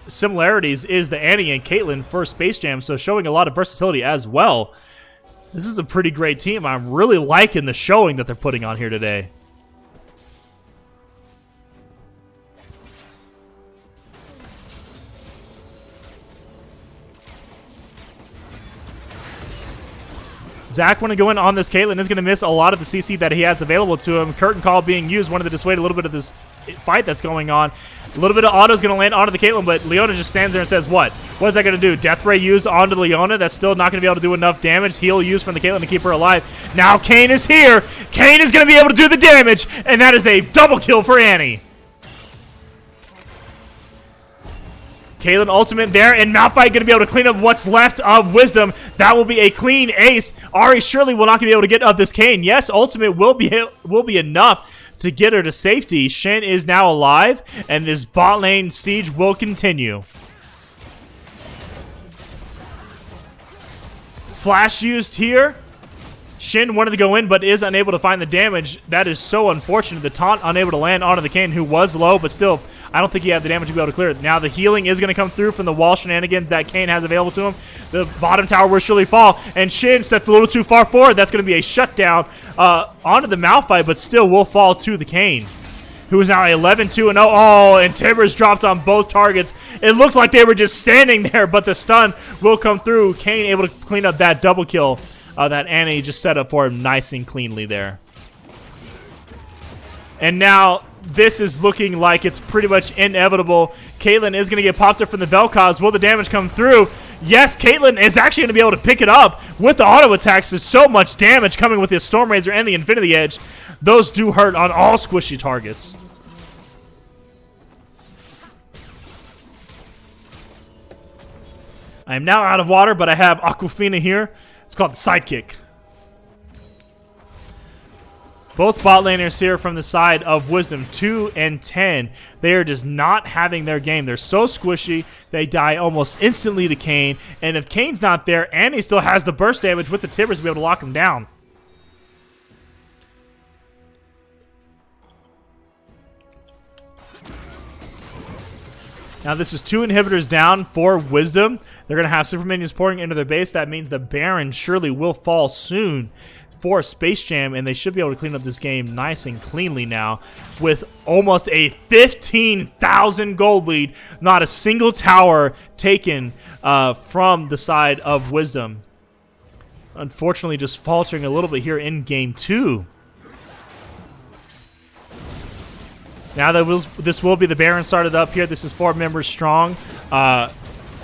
similarities is the Annie and Caitlyn for Space Jam, so showing a lot of versatility as well. This is a pretty great team. I'm really liking the showing that they're putting on here today. Zach want to go in on this. Caitlyn is going to miss a lot of the CC that he has available to him. Curtain call being used, wanted to dissuade a little bit of this fight that's going on. A little bit of auto is going to land onto the Caitlyn, but Leona just stands there and says, what? What is that going to do? Death Ray used onto Leona. That's still not going to be able to do enough damage. Heal used from the Caitlyn to keep her alive. Now Kane is here. Kane is going to be able to do the damage, and that is a double kill for Annie. Caitlyn ultimate there, and Malphite going to be able to clean up what's left of Wizdumb. That will be a clean ace. Ari surely will not be able to get up this Kane. Yes, ultimate will be enough to get her to safety. Shin is now alive, and this bot lane siege will continue. Flash used here. Shin wanted to go in, but is unable to find the damage. That is so unfortunate. The taunt unable to land onto the Kane, who was low, but still, I don't think he had the damage to be able to clear it. Now the healing is going to come through from the wall shenanigans that Kane has available to him. The bottom tower will surely fall, and Shin stepped a little too far forward. That's going to be a shutdown onto the Malphite, but still will fall to the Kane, who is now 11-2-0. Oh, and Timbers dropped on both targets. It looked like they were just standing there, but the stun will come through. Kane able to clean up that double kill that Annie just set up for him nice and cleanly there. And now this is looking like it's pretty much inevitable. Caitlyn is going to get popped up from the Vel'Koz. Will the damage come through? Yes, Caitlyn is actually going to be able to pick it up with the auto attacks. There's so much damage coming with the Storm Razor and the Infinity Edge. Those do hurt on all squishy targets. I am now out of water, but I have Aquafina here. It's called the Sidekick. Both bot laners here from the side of Wizdumb, 2 and 10. They are just not having their game. They're so squishy, they die almost instantly to Kane. And if Kane's not there, Annie still has the burst damage with the Timbers to be able to lock him down. Now this is 2 inhibitors down for Wizdumb. They're going to have super minions pouring into their base. That means the Baron surely will fall soon for Space Jam, and they should be able to clean up this game nice and cleanly now with almost a 15,000 gold lead. Not a single tower taken from the side of Wizdumb. Unfortunately, just faltering a little bit here in Game 2. Now that this will be the Baron started up here. This is 4 members strong.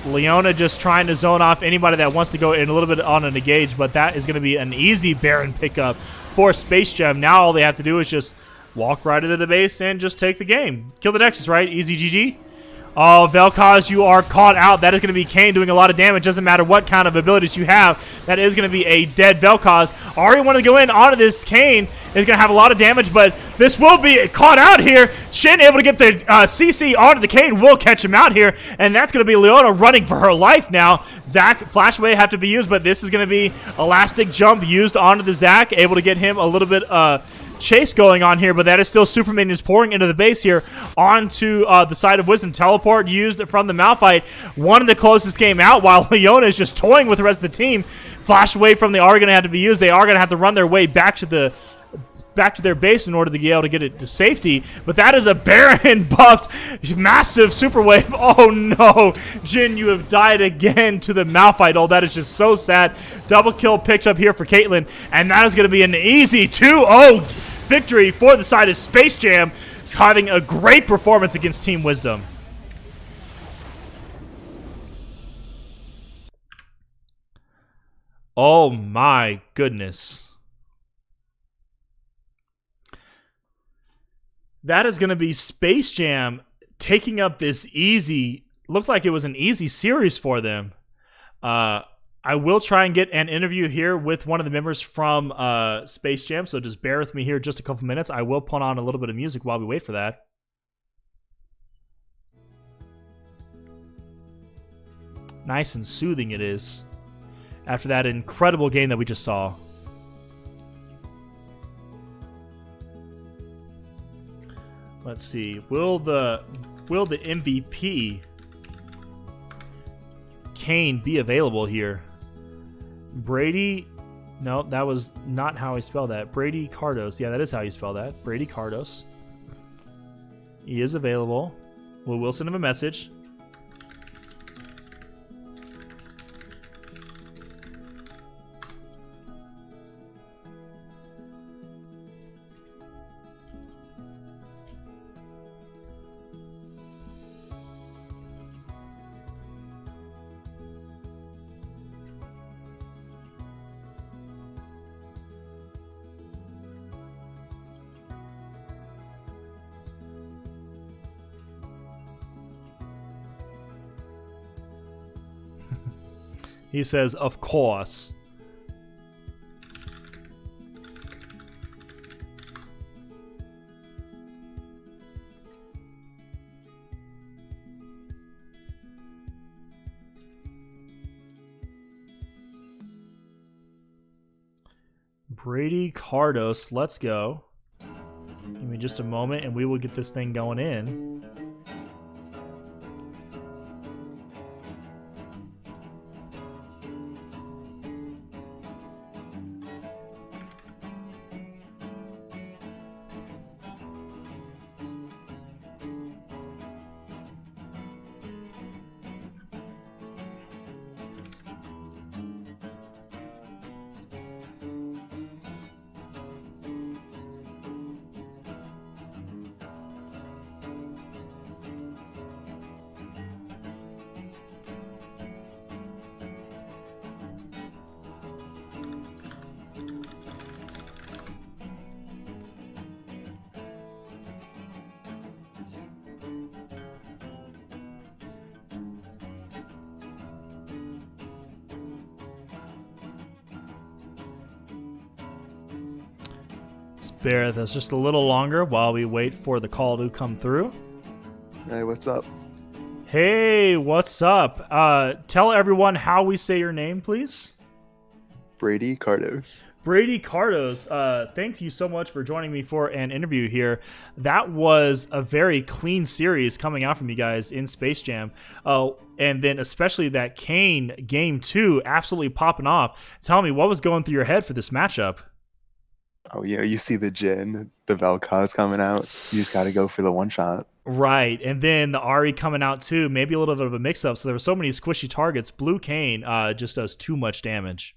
Leona just trying to zone off anybody that wants to go in a little bit on an engage, but that is going to be an easy Baron pickup for Space Jam. Now all they have to do is just walk right into the base and just take the game. Kill the Nexus, right? Easy GG. Oh, Vel'Koz, you are caught out. That is going to be Kane doing a lot of damage. Doesn't matter what kind of abilities you have. That is going to be a dead Vel'Koz. Ari wanted to go in onto this Kane. Is going to have a lot of damage, but this will be caught out here. Shin able to get the CC onto the Kane. Will catch him out here, and that's going to be Leona running for her life now. Zac, Flash Wave have to be used, but this is going to be Elastic Jump used onto the Zac. Able to get him a little bit chase going on here, but that is still super minions pouring into the base here onto the side of Wizdumb. Teleport used from the Malphite. Wanted to close this game out while Leona is just toying with the rest of the team. Flash Wave from the are going to have to be used. They are going to have to run their way back to their base in order to be able to get it to safety. But that is a Baron buffed massive super wave. Oh no, Jin, you have died again to the Malphite. Oh, that is just so sad. Double kill picked up here for Caitlyn, and that is going to be an easy 2-0 victory for the side of Space Jam, having a great performance against Team Wizdumb. Oh my goodness. That is going to be Space Jam taking up this easy, looked like it was an easy series for them. I will try and get an interview here with one of the members from Space Jam, so just bear with me here just a couple minutes. I will put on a little bit of music while we wait for that. Nice and soothing it is after that incredible game that we just saw. Let's see. Will the MVP Kane be available here? Brady, no, that was not how I spell that. Brady Cardos. Yeah, that is how you spell that. Brady Cardos. He is available. We'll send him a message. He says, of course. Brady Cardos, let's go. Give me just a moment and we will get this thing going in. Bear with us just a little longer while we wait for the call to come through. Hey, what's up? Hey, what's up? Tell everyone how we say your name, please. Brady Cardos. Brady Cardos, thanks you so much for joining me for an interview here. That was a very clean series coming out from you guys in Space Jam. And then especially that Kane Game 2 absolutely popping off. Tell me, what was going through your head for this matchup? Oh, yeah, you see the Jin, the Vel'Koz coming out. You just got to go for the one shot. Right, and then the Ari coming out too. Maybe a little bit of a mix-up. So there were so many squishy targets. Blue Kane just does too much damage.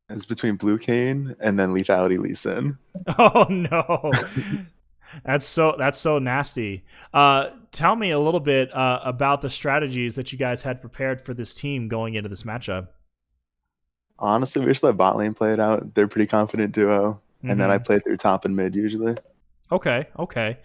It's between Blue Kane and then Lethality Lee Sin. Oh, no. That's so nasty. Tell me a little bit about the strategies that you guys had prepared for this team going into this matchup. Honestly, we just let bot lane play it out. They're a pretty confident duo. And then I play through top and mid usually. Okay.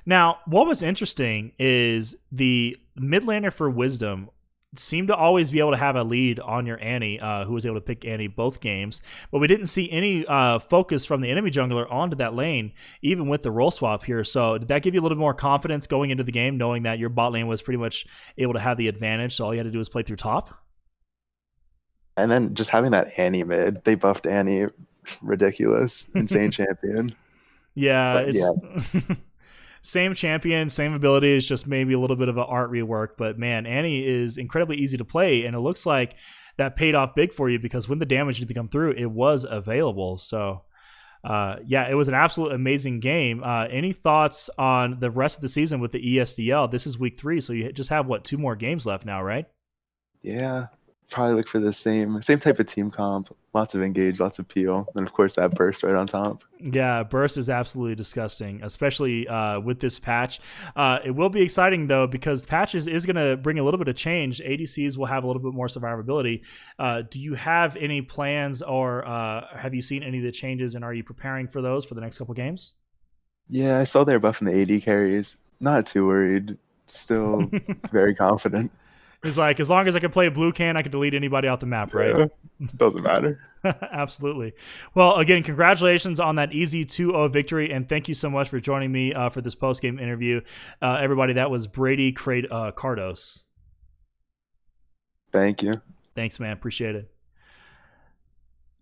Now, what was interesting is the mid laner for Wizdumb seemed to always be able to have a lead on your Annie, who was able to pick Annie both games. But we didn't see any focus from the enemy jungler onto that lane, even with the role swap here. So did that give you a little more confidence going into the game, knowing that your bot lane was pretty much able to have the advantage, so all you had to do was play through top? And then just having that Annie mid, they buffed Annie. Ridiculous, insane champion. Yeah, same champion, same abilities, just maybe a little bit of an art rework. But man, Annie is incredibly easy to play, and it looks like that paid off big for you because when the damage needed to come through, it was available. So yeah, it was an absolute amazing game. Any thoughts on the rest of the season with the ESDL? This is week 3, so you just have 2 more games left now, right? Yeah, probably look for the same type of team comp. Lots of engage, lots of peel, and of course that burst right on top. Yeah, burst is absolutely disgusting, especially with this patch. It will be exciting though because patches is going to bring a little bit of change. ADCs will have a little bit more survivability. Do you have any plans, or have you seen any of the changes, and are you preparing for those for the next couple games? Yeah, I saw they're buffing the AD carries. Not too worried. Still very confident. It's like, as long as I can play a blue can, I can delete anybody off the map, right? Yeah, doesn't matter. Absolutely. Well, again, congratulations on that easy 2-0 victory, and thank you so much for joining me for this post-game interview. Everybody, that was Brady Cardos. Thank you. Thanks, man. Appreciate it.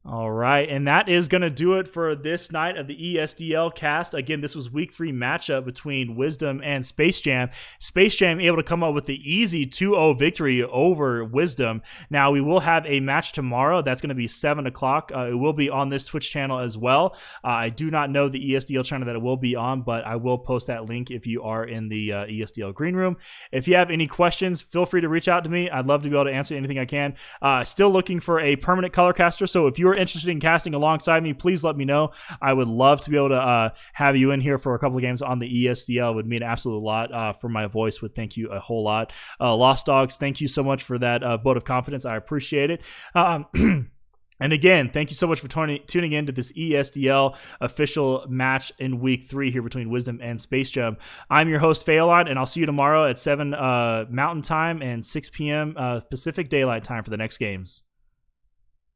All right, and that is going to do it for this night of the ESDL cast. Again, this was week 3 matchup between Wizdumb and Space Jam. Space Jam able to come up with the easy 2-0 victory over Wizdumb. Now, we will have a match tomorrow. That's going to be 7 o'clock. It will be on this Twitch channel as well. I do not know the ESDL channel that it will be on, but I will post that link if you are in the ESDL green room. If you have any questions, feel free to reach out to me. I'd love to be able to answer anything I can. Still looking for a permanent color caster, so if you're interested in casting alongside me, please let me know. I would love to be able to have you in here for a couple of games on the ESDL. It would mean an absolute lot. For my voice, would thank you a whole lot. Lost Dogs, thank you so much for that vote of confidence. I appreciate it. And again, thank you so much for tuning in to this ESDL official match in week 3 here between Wizdumb and Space Jam. I'm your host, Faoline, and I'll see you tomorrow at 7 Mountain Time and 6 p.m. Pacific Daylight Time for the next games.